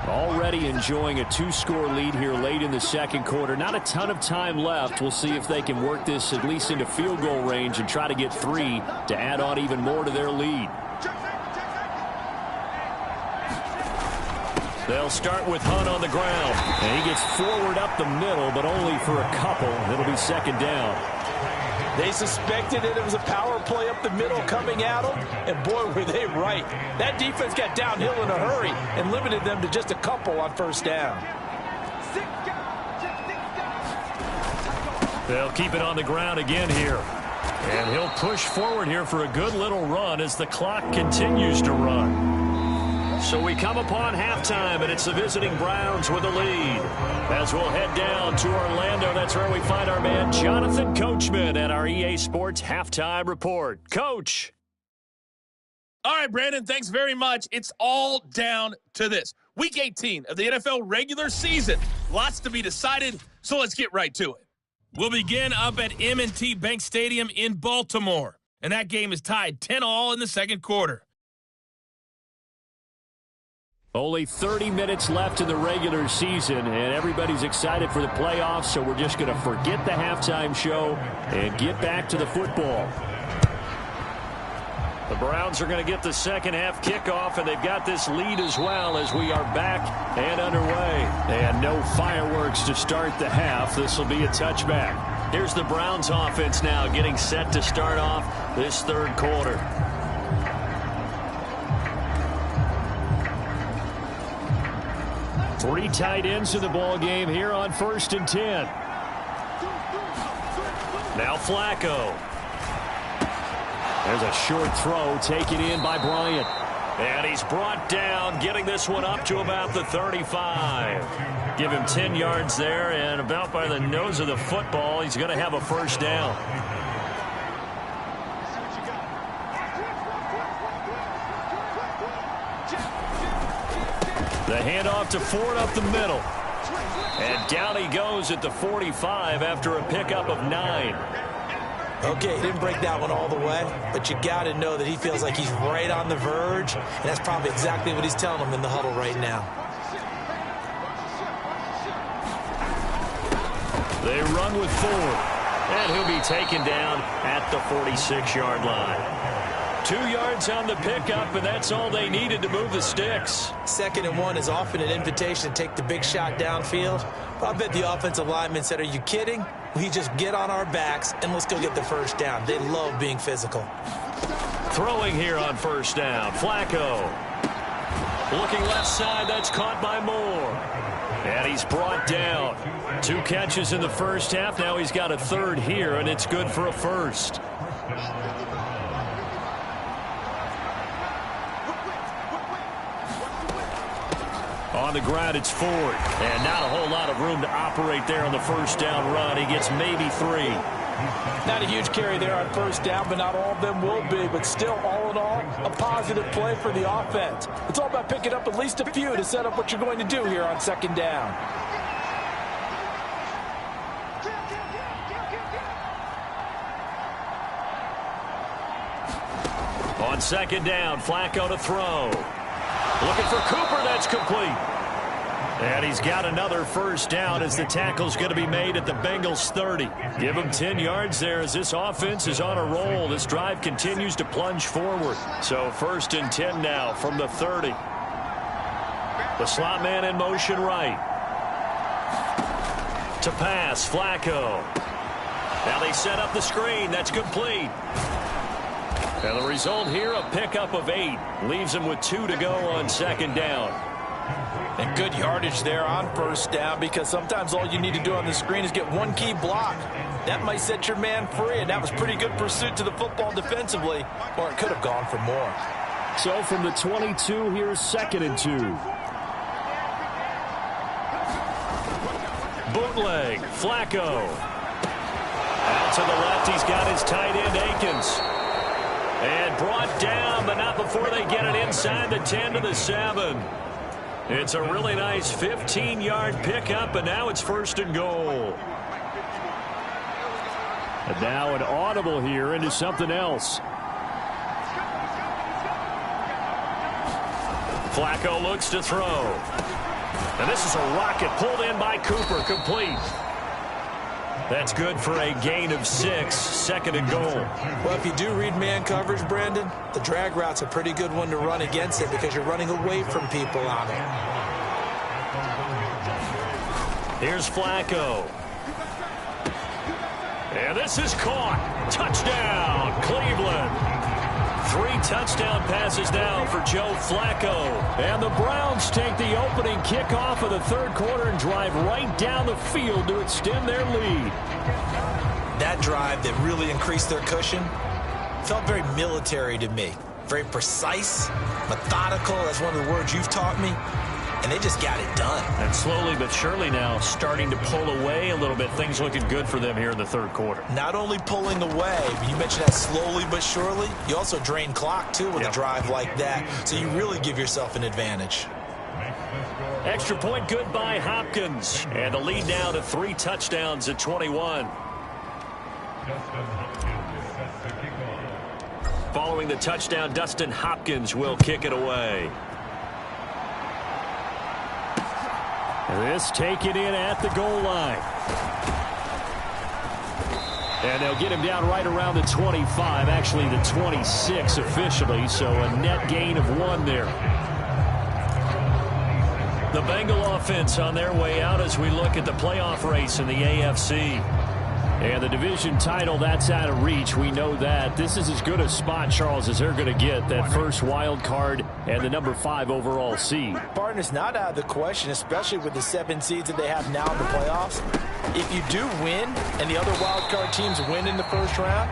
Already enjoying a 2-score lead here late in the second quarter. Not a ton of time left. We'll see if they can work this at least into field goal range and try to get 3 to add on even more to their lead. They'll start with Hunt on the ground. And he gets forward up the middle, but only for a couple. It'll be second down. They suspected that it was a power play up the middle coming at them, and boy, were they right. That defense got downhill in a hurry and limited them to just a couple on first down. They'll keep it on the ground again here. And he'll push forward here for a good little run as the clock continues to run. So we come upon halftime, and it's the visiting Browns with the lead. As we'll head down to Orlando, that's where we find our man Jonathan Coachman at our EA Sports Halftime Report. Coach. All right, Brandon, thanks very much. It's all down to this. Week 18 of the NFL regular season. Lots to be decided, so let's get right to it. We'll begin up at M&T Bank Stadium in Baltimore, and that game is tied 10-all in the second quarter. Only 30 minutes left in the regular season, and everybody's excited for the playoffs, so we're just going to forget the halftime show and get back to the football. The Browns are going to get the second half kickoff, and they've got this lead as well as we are back and underway. And no fireworks to start the half. This will be a touchback. Here's the Browns offense now getting set to start off this third quarter. 3 tight ends in the ball game here on 1st and 10. Now Flacco. There's a short throw taken in by Bryant. And he's brought down, getting this one up to about the 35. Give him 10 yards there, and about by the nose of the football, he's going to have a first down. The handoff to Ford up the middle. And down he goes at the 45 after a pickup of 9. Okay, he didn't break that one all the way, but you got to know that he feels like he's right on the verge, and that's probably exactly what he's telling them in the huddle right now. They run with Ford, and he'll be taken down at the 46-yard line. 2 yards on the pickup, and that's all they needed to move the sticks. 2nd and 1 is often an invitation to take the big shot downfield. But I bet the offensive lineman said, are you kidding? We just get on our backs and let's go get the first down. They love being physical. Throwing here on first down, Flacco. Looking left side, that's caught by Moore. And he's brought down. 2 catches in the first half. Now he's got a third here, and it's good for a first. On the ground, it's Ford. And not a whole lot of room to operate there on the first down run. He gets maybe 3. Not a huge carry there on first down, but not all of them will be. But still, all in all, a positive play for the offense. It's all about picking up at least a few to set up what you're going to do here on second down. On second down, Flacco to throw. Looking for Cooper, that's complete. And he's got another first down as the tackle's going to be made at the Bengals 30. Give him 10 yards there as this offense is on a roll. This drive continues to plunge forward. So 1st and 10 now from the 30. The slot man in motion right. To pass, Flacco. Now they set up the screen. That's complete. And the result here, a pickup of 8. Leaves him with 2 to go on second down. And good yardage there on first down, because sometimes all you need to do on the screen is get one key block. That might set your man free, and that was pretty good pursuit to the football defensively, or it could have gone for more. So from the 22, here's 2nd and 2. Bootleg, Flacco. Out to the left, he's got his tight end, Akins. And brought down, but not before they get it inside the 10 to the 7. It's a really nice 15-yard pickup, and now it's 1st and goal. And now an audible here into something else. Flacco looks to throw. And this is a rocket pulled in by Cooper, complete. That's good for a gain of 6, 2nd and goal. Well, if you do read man coverage, Brandon, the drag route's a pretty good one to run against it because you're running away from people on it. Here's Flacco. And this is caught. Touchdown, Cleveland. 3 touchdown passes now for Joe Flacco. And the Browns take the opening kickoff of the 3rd quarter and drive right down the field to extend their lead. That drive that really increased their cushion felt very military to me. Very precise, methodical, that's one of the words you've taught me. And they just got it done. And slowly but surely now starting to pull away a little bit. Things looking good for them here in the 3rd quarter. Not only pulling away, you mentioned that slowly but surely, you also drain clock, too, with a drive like that. So you really give yourself an advantage. Extra point good by Hopkins. And the lead now to 3 touchdowns at 21. Following the touchdown, Dustin Hopkins will kick it away. This taken in at the goal line. And they'll get him down right around the 25, actually the 26 officially, so a net gain of 1 there. The Bengal offense on their way out as we look at the playoff race in the AFC. And the division title, that's out of reach. We know that. This is as good a spot, Charles, as they're going to get. That first wild card and the number 5 overall seed. Partner's not out of the question, especially with the 7 seeds that they have now in the playoffs. If you do win and the other wild card teams win in the first round,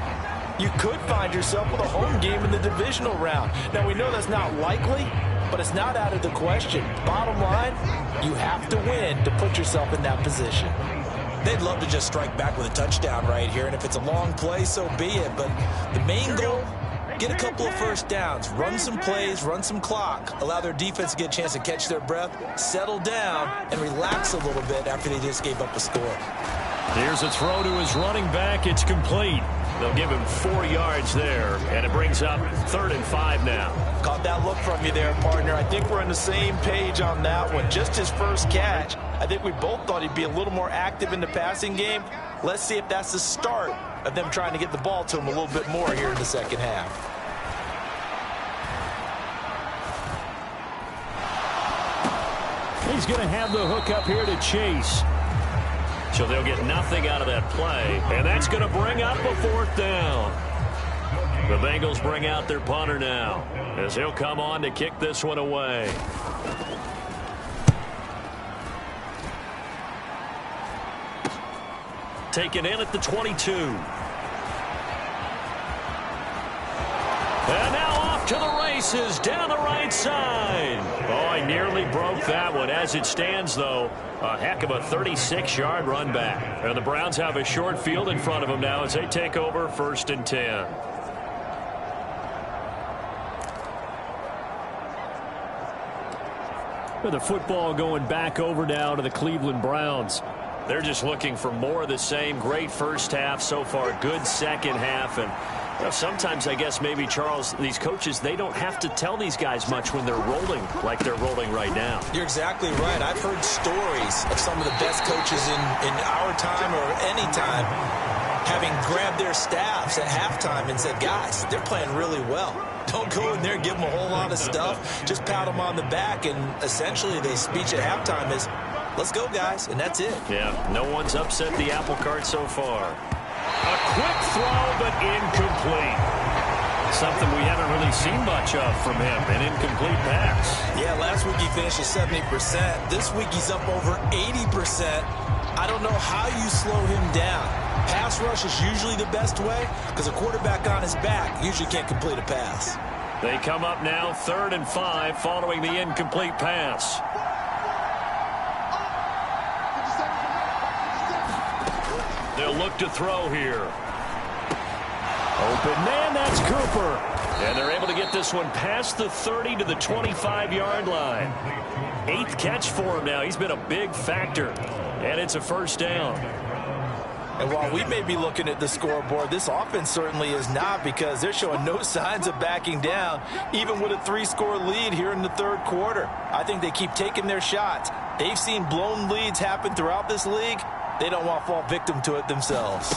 you could find yourself with a home game in the divisional round. Now, we know that's not likely, but it's not out of the question. Bottom line, you have to win to put yourself in that position. They'd love to just strike back with a touchdown right here, and if it's a long play, so be it. But the main goal, get a couple of first downs, run some plays, run some clock, allow their defense to get a chance to catch their breath, settle down, and relax a little bit after they just gave up a score. Here's a throw to his running back. It's complete. They'll give him 4 yards there, and it brings up 3rd and 5 now. Caught that look from you there, partner. I think we're on the same page on that one. Just his first catch. I think we both thought he'd be a little more active in the passing game. Let's see if that's the start of them trying to get the ball to him a little bit more here in the second half. He's going to have the hook up here to Chase. So they'll get nothing out of that play, and that's going to bring up a 4th down. The Bengals bring out their punter now as he'll come on to kick this one away. Taken in at the 22. And now off to the races down the right side. Oh, I nearly broke that one. As it stands, though, a heck of a 36-yard run back. And the Browns have a short field in front of them now as they take over 1st and 10. With the football going back over now to the Cleveland Browns. They're just looking for more of the same. Great first half so far. Good second half. And you know, sometimes, I guess, maybe, Charles, these coaches, they don't have to tell these guys much when they're rolling like they're rolling right now. You're exactly right. I've heard stories of some of the best coaches in our time or any time having grabbed their staffs at halftime and said, guys, they're playing really well. Don't go in there and give them a whole lot of stuff. Just pat them on the back. And essentially, their speech at halftime is, let's go, guys, and that's it. Yeah, no one's upset the apple cart so far. A quick throw, but incomplete. Something we haven't really seen much of from him, an incomplete pass. Yeah, last week he finished at 70%. This week he's up over 80%. I don't know how you slow him down. Pass rush is usually the best way because a quarterback on his back usually can't complete a pass. They come up now 3rd and 5 following the incomplete pass. They'll look to throw here. Open man, that's Cooper. And they're able to get this one past the 30 to the 25-yard line. 8th catch for him now. He's been a big factor. And it's a 1st down. And while we may be looking at the scoreboard, this offense certainly is not, because they're showing no signs of backing down, even with a 3-score lead here in the third quarter. I think they keep taking their shots. They've seen blown leads happen throughout this league. They don't want to fall victim to it themselves.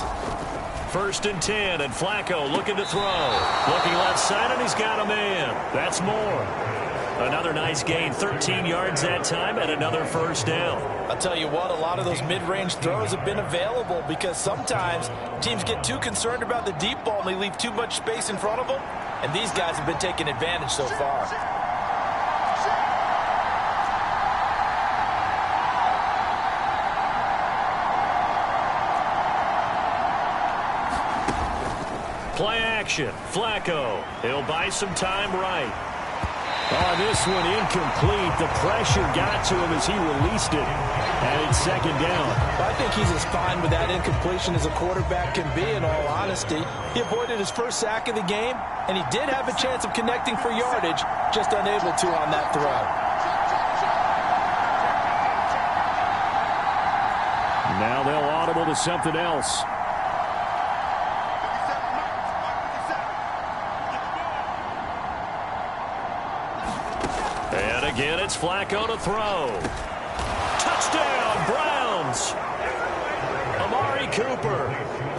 1st and 10, and Flacco looking to throw. Looking left side, and he's got a man. That's more. Another nice gain, 13 yards that time, and another first down. I'll tell you what, a lot of those mid-range throws have been available, because sometimes teams get too concerned about the deep ball and they leave too much space in front of them, and these guys have been taking advantage so far. Play action. Flacco. He'll buy some time right. Oh, this one incomplete. The pressure got to him as he released it. And it's 2nd down. I think he's as fine with that incompletion as a quarterback can be, in all honesty. He avoided his first sack of the game, and he did have a chance of connecting for yardage, just unable to on that throw. Now they'll audible to something else. And again, it's Flacco to throw. Touchdown, Browns. Amari Cooper,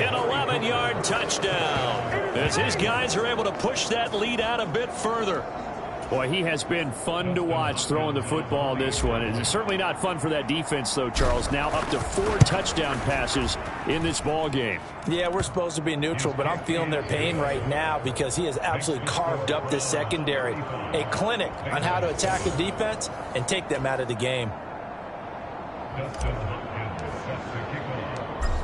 an 11-yard touchdown, as his guys are able to push that lead out a bit further. Boy, he has been fun to watch throwing the football in this one. It's certainly not fun for that defense, though, Charles. Now up to 4 touchdown passes in this ball game. Yeah, we're supposed to be neutral, but I'm feeling their pain right now, because he has absolutely carved up this secondary. A clinic on how to attack the defense and take them out of the game.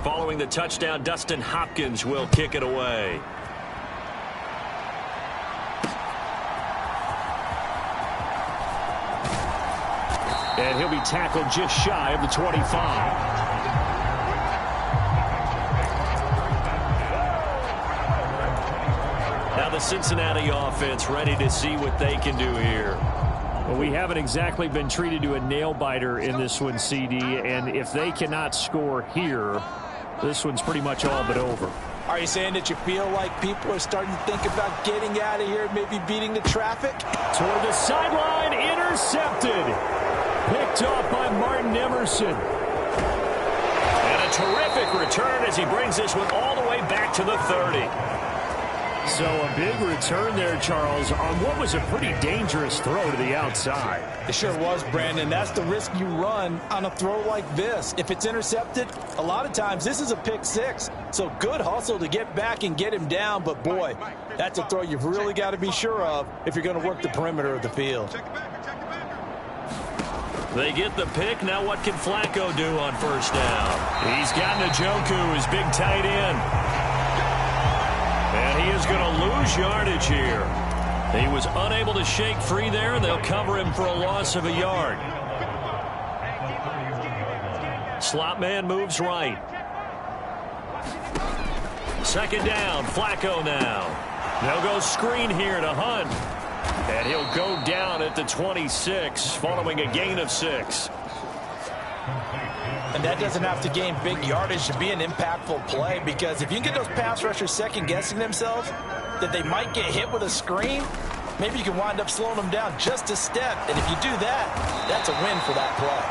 Following the touchdown, Dustin Hopkins will kick it away. And he'll be tackled just shy of the 25. Now the Cincinnati offense ready to see what they can do here. Well, we haven't exactly been treated to a nail-biter in this one, CD, and if they cannot score here, this one's pretty much all but over. Are you saying that you feel like people are starting to think about getting out of here, maybe beating the traffic? Toward the sideline, intercepted. Picked off by Martin Emerson. And a terrific return as he brings this one all the way back to the 30. So a big return there, Charles, on what was a pretty dangerous throw to the outside. It sure was, Brandon. That's the risk you run on a throw like this. If it's intercepted, a lot of times this is a pick 6. So good hustle to get back and get him down. But, boy, that's a throw you've really got to be sure of if you're going to work the perimeter of the field. They get the pick. Now what can Flacco do on first down? He's got Njoku, his big tight end. And he is going to lose yardage here. He was unable to shake free there, and they'll cover him for a loss of a yard. Slot man moves right. 2nd down, Flacco now. They'll go screen here to Hunt. And he'll go down at the 26, following a gain of 6. And that doesn't have to gain big yardage to be an impactful play, because if you can get those pass rushers second-guessing themselves that they might get hit with a screen, maybe you can wind up slowing them down just a step. And if you do that, that's a win for that play.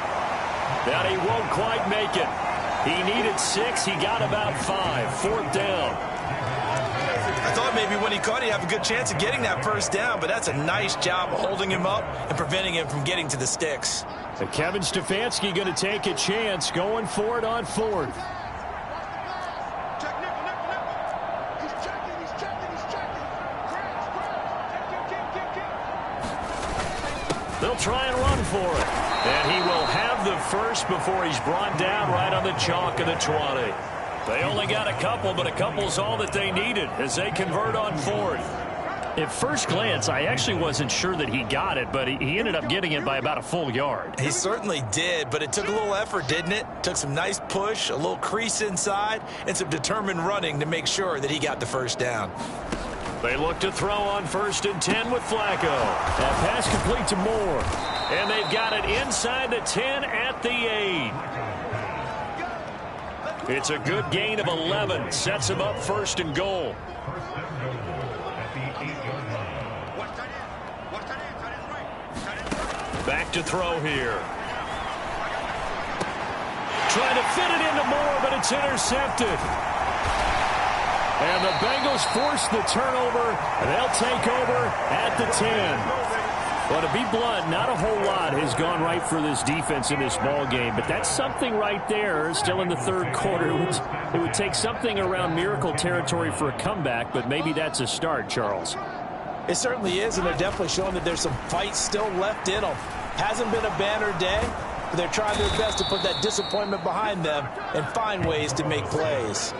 But he won't quite make it. He needed 6. He got about 5. 4th down. I thought maybe when he caught, he'd have a good chance of getting that first down, but that's a nice job of holding him up and preventing him from getting to the sticks. So Kevin Stefanski going to take a chance, going for it on 4th. They'll try and run for it. And he will have the first before he's brought down right on the chalk of the 20. They only got a couple, but a couple's all that they needed as they convert on 4th. At first glance, I actually wasn't sure that he got it, but he ended up getting it by about a full yard. He certainly did, but it took a little effort, didn't it? Took some nice push, a little crease inside, and some determined running to make sure that he got the first down. They look to throw on 1st and 10 with Flacco. A pass complete to Moore. And they've got it inside the 10 at the 8. It's a good gain of 11. Sets him up 1st and goal. Back to throw here. Trying to fit it into Moore, but it's intercepted. And the Bengals force the turnover. They'll take over at the 10. Well, to be blunt, not a whole lot has gone right for this defense in this ball game, but that's something right there. Still in the 3rd quarter. It would take something around miracle territory for a comeback, but maybe that's a start, Charles. It certainly is, and they're definitely showing that there's some fight still left in them. Hasn't been a banner day, but they're trying their best to put that disappointment behind them and find ways to make plays.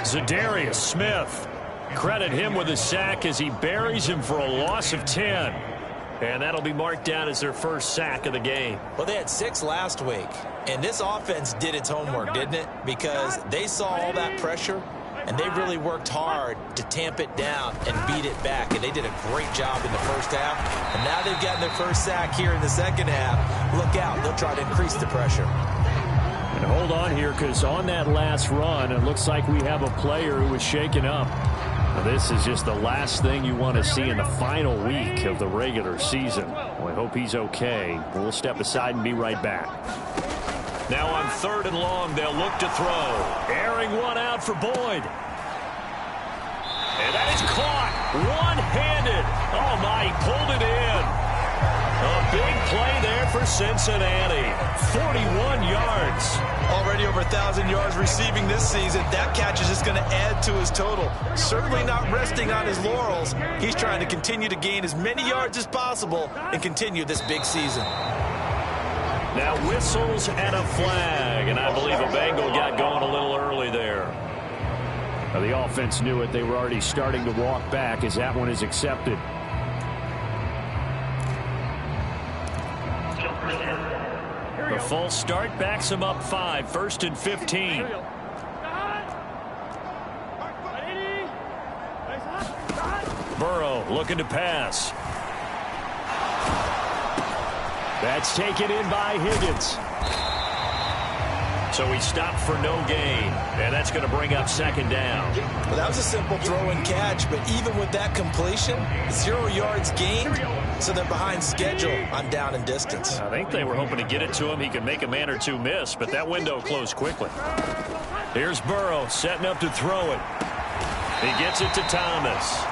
Za'Darius Smith. Credit him with a sack as he buries him for a loss of 10. And that'll be marked down as their 1st sack of the game. Well, they had 6 last week, and this offense did its homework, didn't it? Because they saw all that pressure, and they really worked hard to tamp it down and beat it back. And they did a great job in the 1st half. And now they've gotten their 1st sack here in the 2nd half. Look out. They'll try to increase the pressure. And hold on here, because on that last run, it looks like we have a player who was shaken up. Now, this is just the last thing you want to see in the final week of the regular season. Well, I hope he's okay. We'll step aside and be right back. Now on 3rd and long, they'll look to throw. Airing one out for Boyd. And that is caught. One-handed. Oh, my, he pulled it in. A big play there for Cincinnati. 41 yards. Already over 1,000 yards receiving this season. That catch is just going to add to his total. Certainly not resting on his laurels. He's trying to continue to gain as many yards as possible and continue this big season. Now whistles and a flag, and I believe a Bengal got going a little early there. Now the offense knew it. They were already starting to walk back as that one is accepted. The false start backs him up 5, 1st and 15. Burrow looking to pass. That's taken in by Higgins. So he stopped for no gain, and that's going to bring up 2nd down. Well, that was a simple throw and catch, but even with that completion, 0 yards gained, so they're behind schedule on down and distance. I think they were hoping to get it to him. He could make a man or two miss, but that window closed quickly. Here's Burrow setting up to throw it. He gets it to Thomas.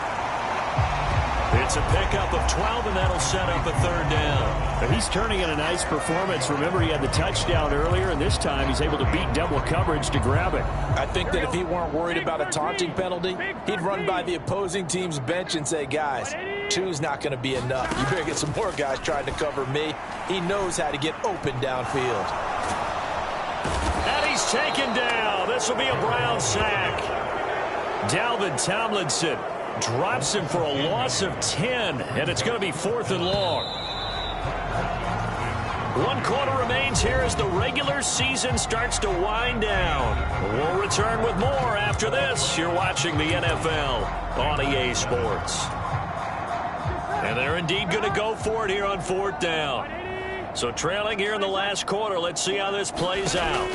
It's a pickup of 12, and that'll set up a 3rd down. He's turning in a nice performance. Remember, he had the touchdown earlier, and this time he's able to beat double coverage to grab it. I think that if he weren't worried about a taunting penalty, he'd run by the opposing team's bench and say, guys, 2's not going to be enough. You better get some more guys trying to cover me. He knows how to get open downfield. And he's taken down. This will be a Brown sack. Dalvin Tomlinson drops him for a loss of 10, and it's going to be 4th and long. 1 quarter remains here as the regular season starts to wind down. We'll return with more after this. You're watching the NFL on EA Sports. And they're indeed going to go for it here on 4th down. So trailing here in the last quarter, let's see how this plays out.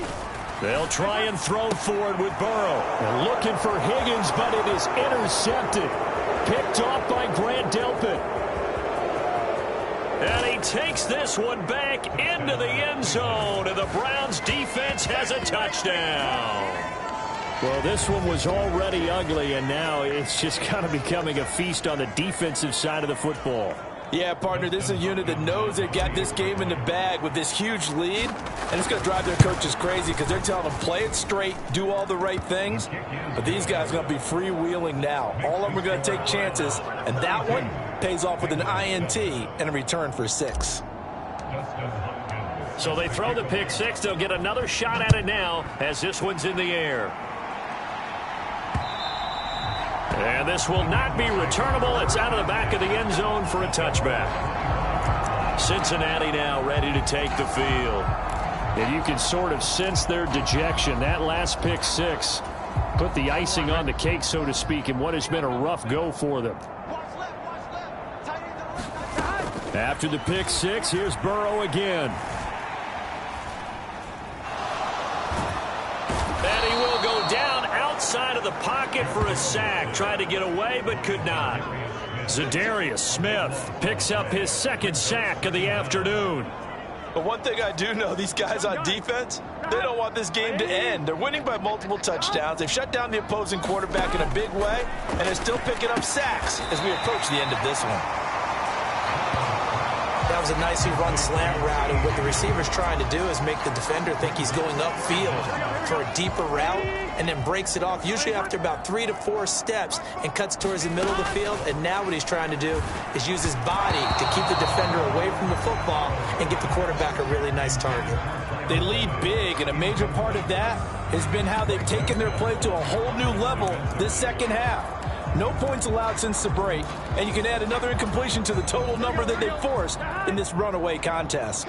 They'll try and throw forward with Burrow. They're looking for Higgins, but it is intercepted. Picked off by Grant Delpit. And he takes this one back into the end zone, and the Browns defense has a touchdown. Well, this one was already ugly, and now it's just kind of becoming a feast on the defensive side of the football. Yeah, partner, this is a unit that knows they got this game in the bag with this huge lead, and it's going to drive their coaches crazy because they're telling them play it straight, do all the right things, but these guys are going to be freewheeling now. All of them are going to take chances, and that one pays off with an INT and a return for 6. So they throw the pick 6. They'll get another shot at it now as this one's in the air. And this will not be returnable. It's out of the back of the end zone for a touchback. Cincinnati now ready to take the field. And you can sort of sense their dejection. That last pick 6 put the icing on the cake, so to speak, in what has been a rough go for them. After the pick 6, here's Burrow again. And the pocket for a sack. Tried to get away, but could not. Zadarius Smith picks up his second sack of the afternoon. But one thing I do know, these guys on defense, they don't want this game to end. They're winning by multiple touchdowns. They've shut down the opposing quarterback in a big way, and they're still picking up sacks as we approach the end of this one. That was a nicely run slant route, and what the receiver's trying to do is make the defender think he's going upfield for a deeper route, and then breaks it off, usually after about 3 to 4 steps, and cuts towards the middle of the field. And now what he's trying to do is use his body to keep the defender away from the football and get the quarterback a really nice target. They lead big, and a major part of that has been how they've taken their play to a whole new level this second half. No points allowed since the break, and you can add another incompletion to the total number that they forced in this runaway contest.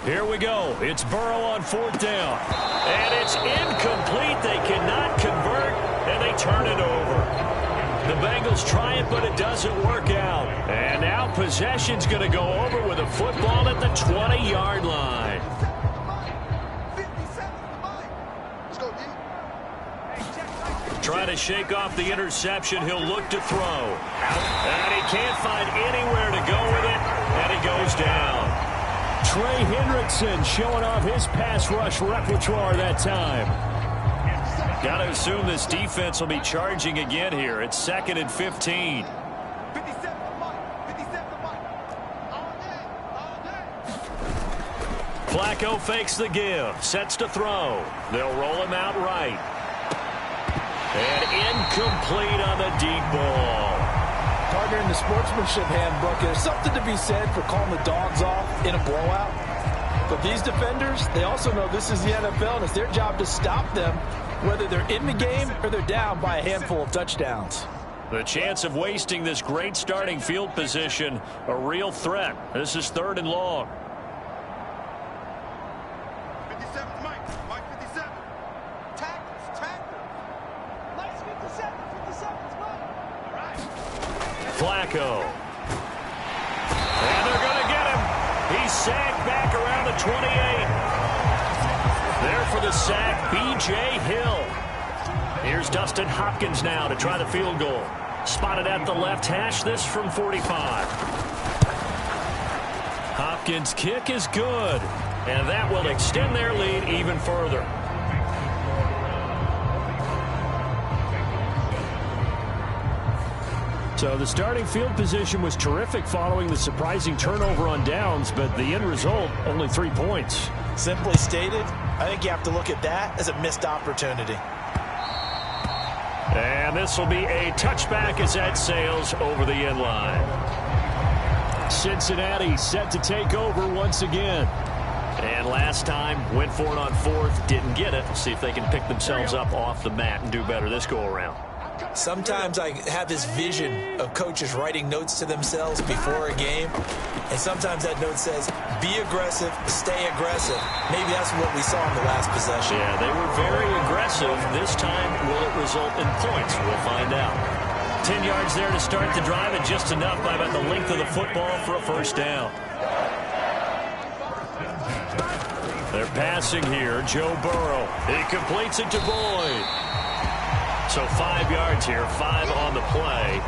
Here we go. It's Burrow on 4th down. And it's incomplete. They cannot convert, and they turn it over. The Bengals try it, but it doesn't work out. And now possession's going to go over with a football at the 20-yard line. Trying to shake off the interception. He'll look to throw. And he can't find anywhere to go with it, and he goes down. Trey Hendrickson showing off his pass rush repertoire that time. Got to assume this defense will be charging again here. It's 2nd and 15. Flacco fakes the give. Sets to throw. They'll roll him out right. And incomplete on the deep ball. Partner, in the sportsmanship handbook, there's something to be said for calling the dogs off in a blowout. But these defenders, they also know this is the NFL, and it's their job to stop them, whether they're in the game or they're down by a handful of touchdowns. The chance of wasting this great starting field position, a real threat. This is 3rd and long. Flacco. And they're going to get him. He's sacked back around the 28. There for the sack, B.J. Hill. Here's Dustin Hopkins now to try the field goal. Spotted at the left hash, this from 45. Hopkins' kick is good. And that will extend their lead even further. So the starting field position was terrific following the surprising turnover on downs, but the end result, only 3 points. Simply stated, I think you have to look at that as a missed opportunity. And this will be a touchback as that sails over the end line. Cincinnati set to take over once again. And last time, went for it on 4th, didn't get it. See if they can pick themselves up off the mat and do better this go-around. Sometimes I have this vision of coaches writing notes to themselves before a game, and sometimes that note says, be aggressive, stay aggressive. Maybe that's what we saw in the last possession. Yeah, they were very aggressive. This time, will it result in points? We'll find out. 10 yards there to start the drive, and just enough by about the length of the football for a first down. They're passing here. Joe Burrow. He completes it to Boyd. So 5 yards here, 5 on the play,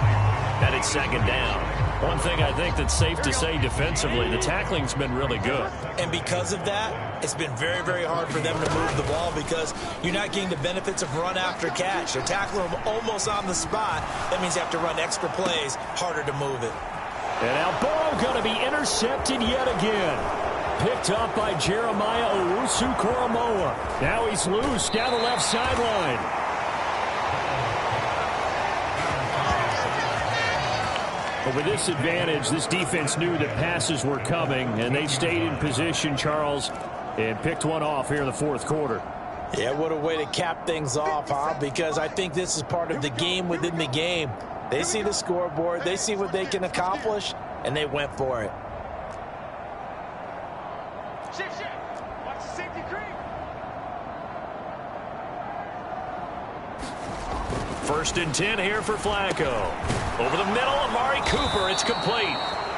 and it's 2nd down. One thing I think that's safe to say defensively, the tackling's been really good. And because of that, it's been very, very hard for them to move the ball because you're not getting the benefits of run after catch. They're tackling them almost on the spot. That means you have to run extra plays, harder to move it. And now Burrow going to be intercepted yet again. Picked up by Jeremiah Owusu-Koramoah. Now he's loose down the left sideline. But with this advantage, this defense knew that passes were coming, and they stayed in position, Charles, and picked one off here in the 4th quarter. Yeah, what a way to cap things off, huh? Because I think this is part of the game within the game. They see the scoreboard, they see what they can accomplish, and they went for it. Watch the safety creep. 1st and 10 here for Flacco. Over the middle, Amari Cooper. It's complete.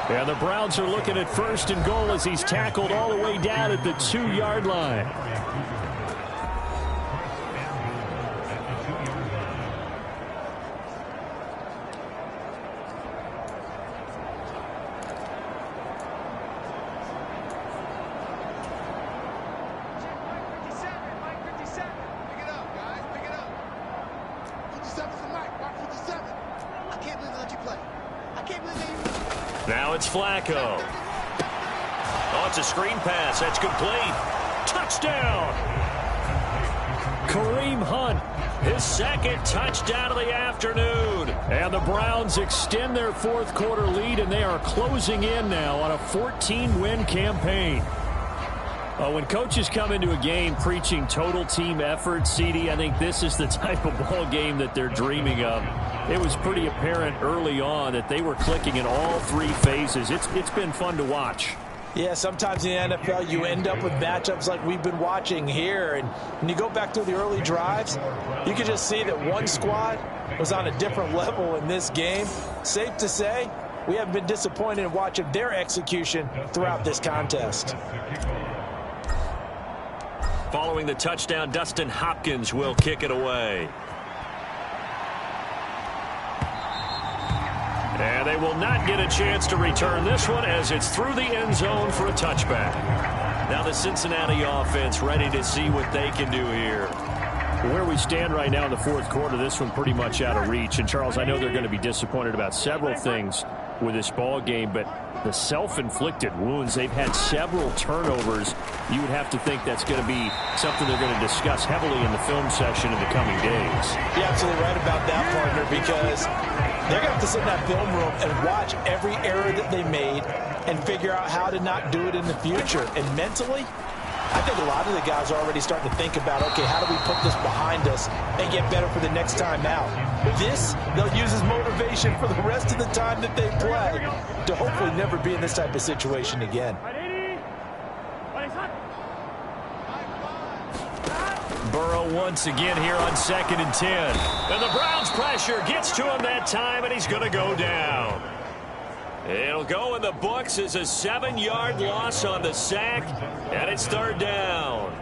And the Browns are looking at 1st and goal as he's tackled all the way down at the 2-yard line. Now it's Flacco. Oh, it's a screen pass. That's complete. Touchdown! Kareem Hunt, his 2nd touchdown of the afternoon. And the Browns extend their 4th quarter lead, and they are closing in now on a 14-win campaign. When coaches come into a game preaching total team effort, CD, I think this is the type of ball game that they're dreaming of. It was pretty apparent early on that they were clicking in all 3 phases. It's been fun to watch. Yeah, sometimes in the NFL you end up with matchups like we've been watching here. And when you go back through the early drives, you can just see that one squad was on a different level in this game. Safe to say, we haven't been disappointed in watching their execution throughout this contest. Following the touchdown, Dustin Hopkins will kick it away. And they will not get a chance to return this one as it's through the end zone for a touchback. Now the Cincinnati offense ready to see what they can do here. Where we stand right now in the 4th quarter, this one pretty much out of reach. And, Charles, I know they're going to be disappointed about several things with this ball game, but the self-inflicted wounds, they've had several turnovers. You would have to think that's going to be something they're going to discuss heavily in the film session in the coming days. You're absolutely right about that, partner, because they're going to have to sit in that film room and watch every error that they made and figure out how to not do it in the future. And mentally, I think a lot of the guys are already starting to think about, okay, how do we put this behind us and get better for the next time out? This, they'll use as motivation for the rest of the time that they play to hopefully never be in this type of situation again. Burrow once again here on 2nd and 10. And the Browns pressure gets to him that time, and he's going to go down. It'll go in the books as a 7-yard loss on the sack, and it's 3rd down.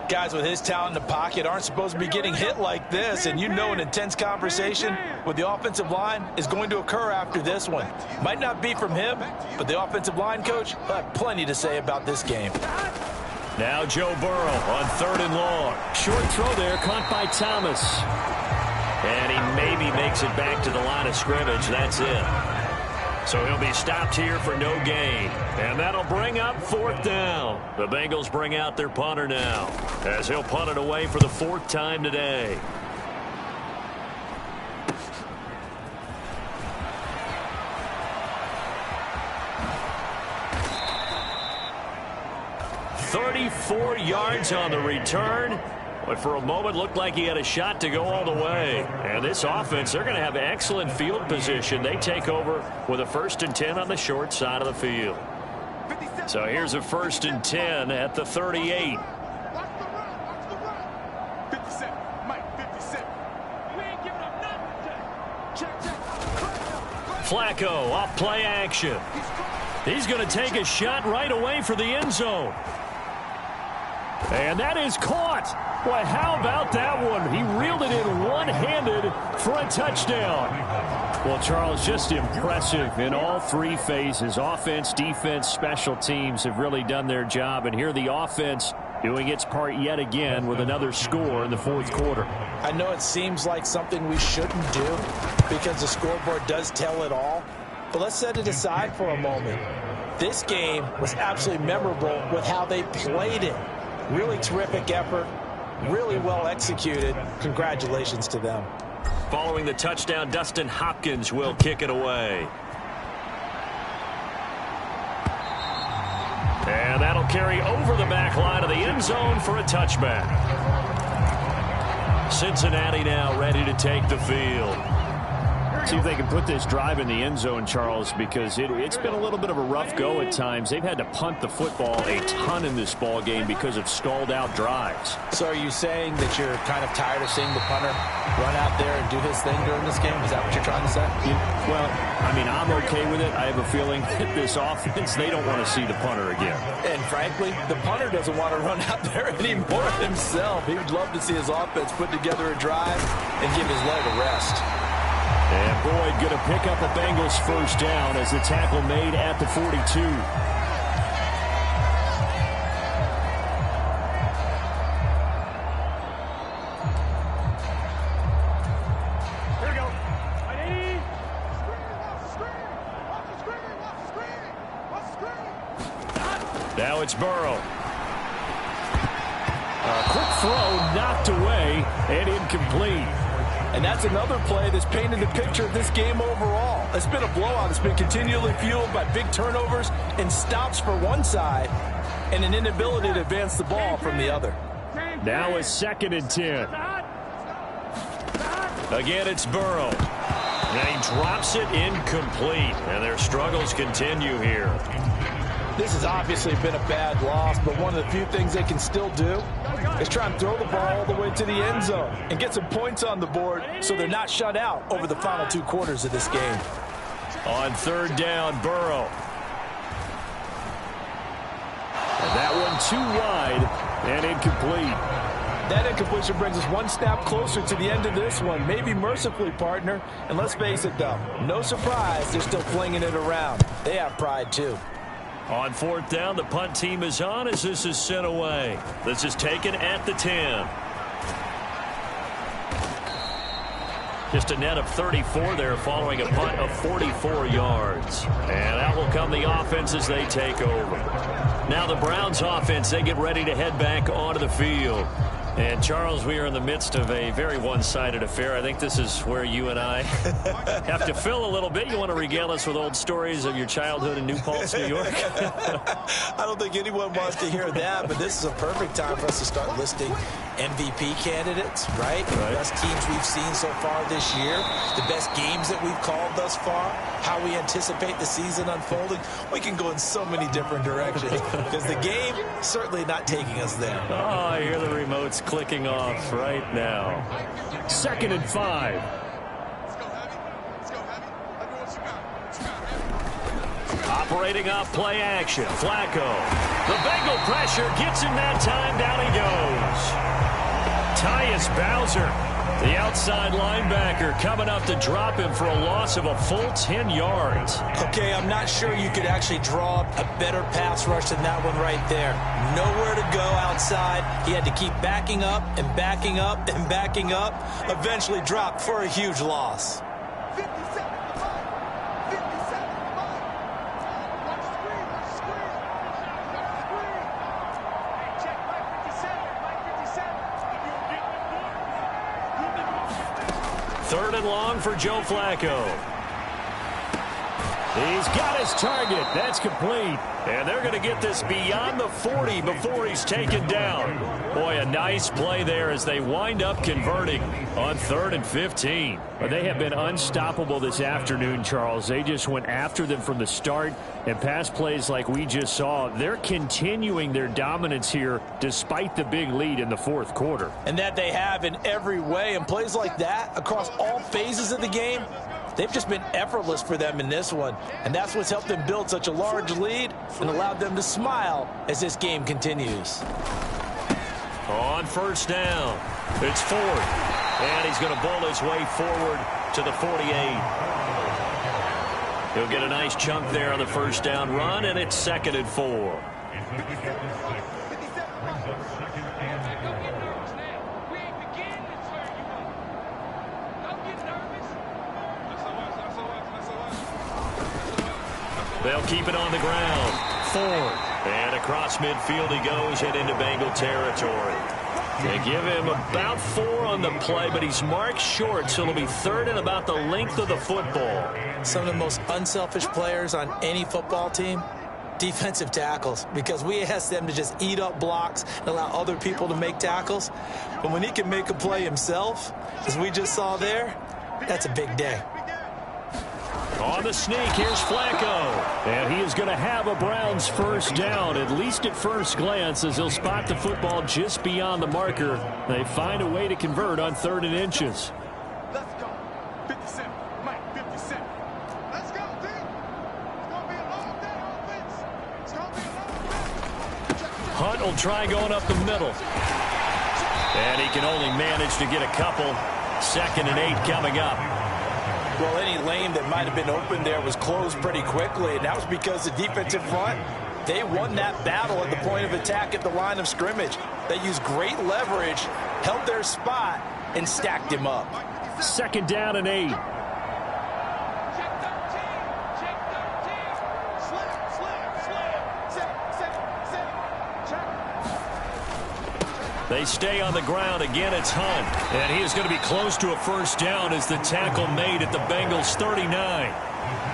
Guys with his talent in the pocket aren't supposed to be getting hit like this, and you know an intense conversation with the offensive line is going to occur after this one. Might not be from him, but the offensive line coach will have plenty to say about this game. Now Joe Burrow on 3rd and long. Short throw there, caught by Thomas. And he maybe makes it back to the line of scrimmage. That's it. So he'll be stopped here for no gain. And that'll bring up 4th down. The Bengals bring out their punter now, as he'll punt it away for the 4th time today. "34 yards on the return. But for a moment, looked like he had a shot to go all the way. And this offense, they're going to have excellent field position. They take over with a 1st and 10 on the short side of the field. So here's a 1st and 10 at the 38. Flacco off play action. He's going to take a shot right away for the end zone. And that is caught. Boy, how about that one? He reeled it in one-handed for a touchdown. Well, Charles, just impressive in all 3 phases. Offense, defense, special teams have really done their job. And here the offense doing its part yet again with another score in the 4th quarter. I know it seems like something we shouldn't do because the scoreboard does tell it all. But let's set it aside for a moment. This game was absolutely memorable with how they played it. Really terrific effort, really well executed. Congratulations to them. Following the touchdown, Dustin Hopkins will kick it away. And that'll carry over the back line of the end zone for a touchback. Cincinnati now ready to take the field. See if they can put this drive in the end zone, Charles, because it's been a little bit of a rough go at times. They've had to punt the football a ton in this ball game because of stalled-out drives. So are you saying that you're kind of tired of seeing the punter run out there and do his thing during this game? Is that what you're trying to say? Well, I mean, I'm okay with it. I have a feeling that this offense, they don't want to see the punter again. And frankly, the punter doesn't want to run out there anymore himself. He would love to see his offense put together a drive and give his leg a rest. And Boyd going to pick up a Bengals first down as the tackle made at the 42. Here we go. Now it's Burrow. A quick throw knocked away and incomplete. And that's another play that's painted the picture of this game overall. It's been a blowout. It's been continually fueled by big turnovers and stops for one side and an inability to advance the ball from the other. Now it's 2nd and 10. Again, it's Burrow. And he drops it incomplete. And their struggles continue here. This has obviously been a bad loss, but one of the few things they can still do is try and throw the ball all the way to the end zone and get some points on the board so they're not shut out over the final 2 quarters of this game. On 3rd down, Burrow. And that one too wide and incomplete. That incompletion brings us one snap closer to the end of this one, maybe mercifully, partner. And let's face it, though, no surprise, they're still flinging it around. They have pride, too. On 4th down, the punt team is on as this is sent away. This is taken at the 10. Just a net of 34 there following a punt of 44 yards. And out will come the offense as they take over. Now the Browns offense, they get ready to head back onto the field. And, Charles, we are in the midst of a very one-sided affair. I think this is where you and I have to fill a little bit. You want to regale us with old stories of your childhood in New Paltz, New York? I don't think anyone wants to hear that, but this is a perfect time for us to start listing MVP candidates, right? The best teams we've seen so far this year, the best games that we've called thus far, how we anticipate the season unfolding. We can go in so many different directions because the game certainly not taking us there. Oh, I hear the remotes clicking off right now. 2nd and 5. Operating off play action. Flacco. The Bengal pressure gets him that time. Down he goes. Tyus Bowser, the outside linebacker, coming up to drop him for a loss of a full 10 yards. Okay, I'm not sure you could actually draw a better pass rush than that one right there. Nowhere to go outside. He had to keep backing up and backing up and backing up. Eventually dropped for a huge loss. Third and long for Joe Flacco. He's got his target. That's complete. And they're going to get this beyond the 40 before he's taken down. Boy, a nice play there as they wind up converting on 3rd and 15. But they have been unstoppable this afternoon, Charles. They just went after them from the start. And pass plays like we just saw, they're continuing their dominance here despite the big lead in the 4th quarter. And that they have in every way. And plays like that across all phases of the game, they've just been effortless for them in this one. And that's what's helped them build such a large lead and allowed them to smile as this game continues. On 1st down, it's 4th. And he's going to bowl his way forward to the 48. He'll get a nice chunk there on the 1st down run, and it's 2nd and 4. They'll keep it on the ground. 4th. And across midfield he goes and into Bengal territory. They give him about 4 on the play, but he's marked short, so it'll be 3rd and about the length of the football. Some of the most unselfish players on any football team, defensive tackles, because we ask them to just eat up blocks and allow other people to make tackles. But when he can make a play himself, as we just saw there, that's a big day. On the sneak, here's Flacco. And he is going to have a Browns first down, at least at first glance, as he'll spot the football just beyond the marker. They find a way to convert on 3rd and inches. Let's go. 57. Mike, 57. Let's go, D. It's going to be a long day on offense. It's going to be a long day. Hunt will try going up the middle. And he can only manage to get a couple. 2nd and 8 coming up. Well, any lane that might have been open there was closed pretty quickly, and that was because the defensive front, they won that battle at the point of attack at the line of scrimmage. They used great leverage, held their spot, and stacked him up. 2nd down and 8. They stay on the ground. Again, it's Hunt. And he is going to be close to a first down as the tackle made at the Bengals 39.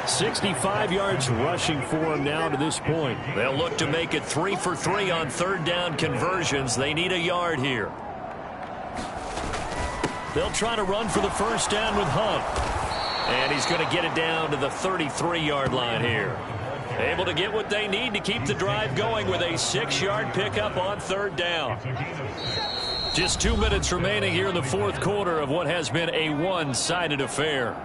65 yards rushing for him now to this point. They'll look to make it 3 for 3 on 3rd down conversions. They need a yard here. They'll try to run for the first down with Hunt. And he's going to get it down to the 33-yard line here. Able to get what they need to keep the drive going with a 6-yard pickup on 3rd down. Just 2 minutes remaining here in the 4th quarter of what has been a one-sided affair.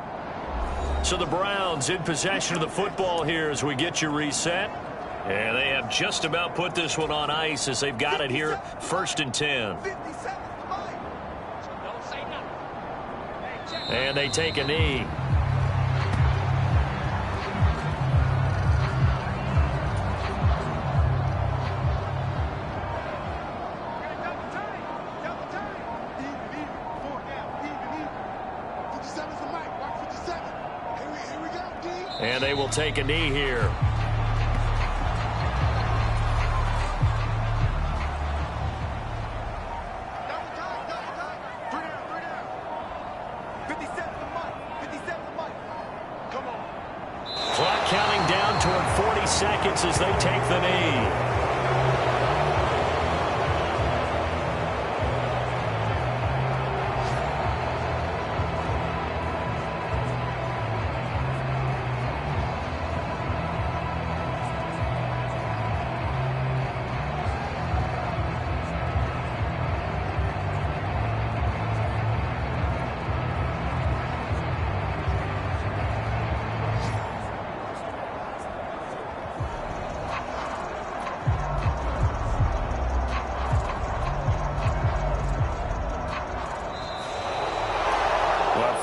So the Browns in possession of the football here as we get you reset. And they have just about put this one on ice as they've got it here 1st and 10. And they take a knee. And they will take a knee here. Clock counting down toward 40 seconds as they take the knee.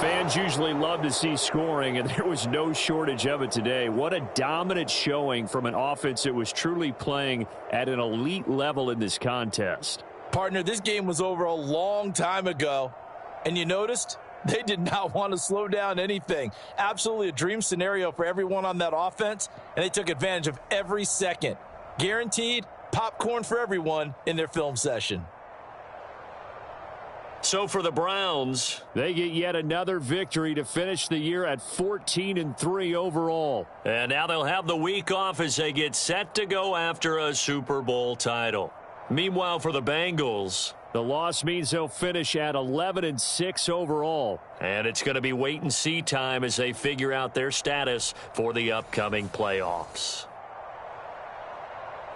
Fans usually love to see scoring, and there was no shortage of it today. What a dominant showing from an offense that was truly playing at an elite level in this contest. Partner, this game was over a long time ago, and you noticed they did not want to slow down anything. Absolutely a dream scenario for everyone on that offense, and they took advantage of every second. Guaranteed popcorn for everyone in their film session. So for the Browns, they get yet another victory to finish the year at 14-3 overall. And now they'll have the week off as they get set to go after a Super Bowl title. Meanwhile, for the Bengals, the loss means they'll finish at 11-6 overall. And it's going to be wait-and-see time as they figure out their status for the upcoming playoffs.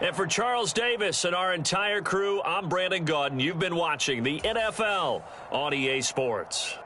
And for Charles Davis and our entire crew, I'm Brandon Gaudin. You've been watching the NFL on EA Sports.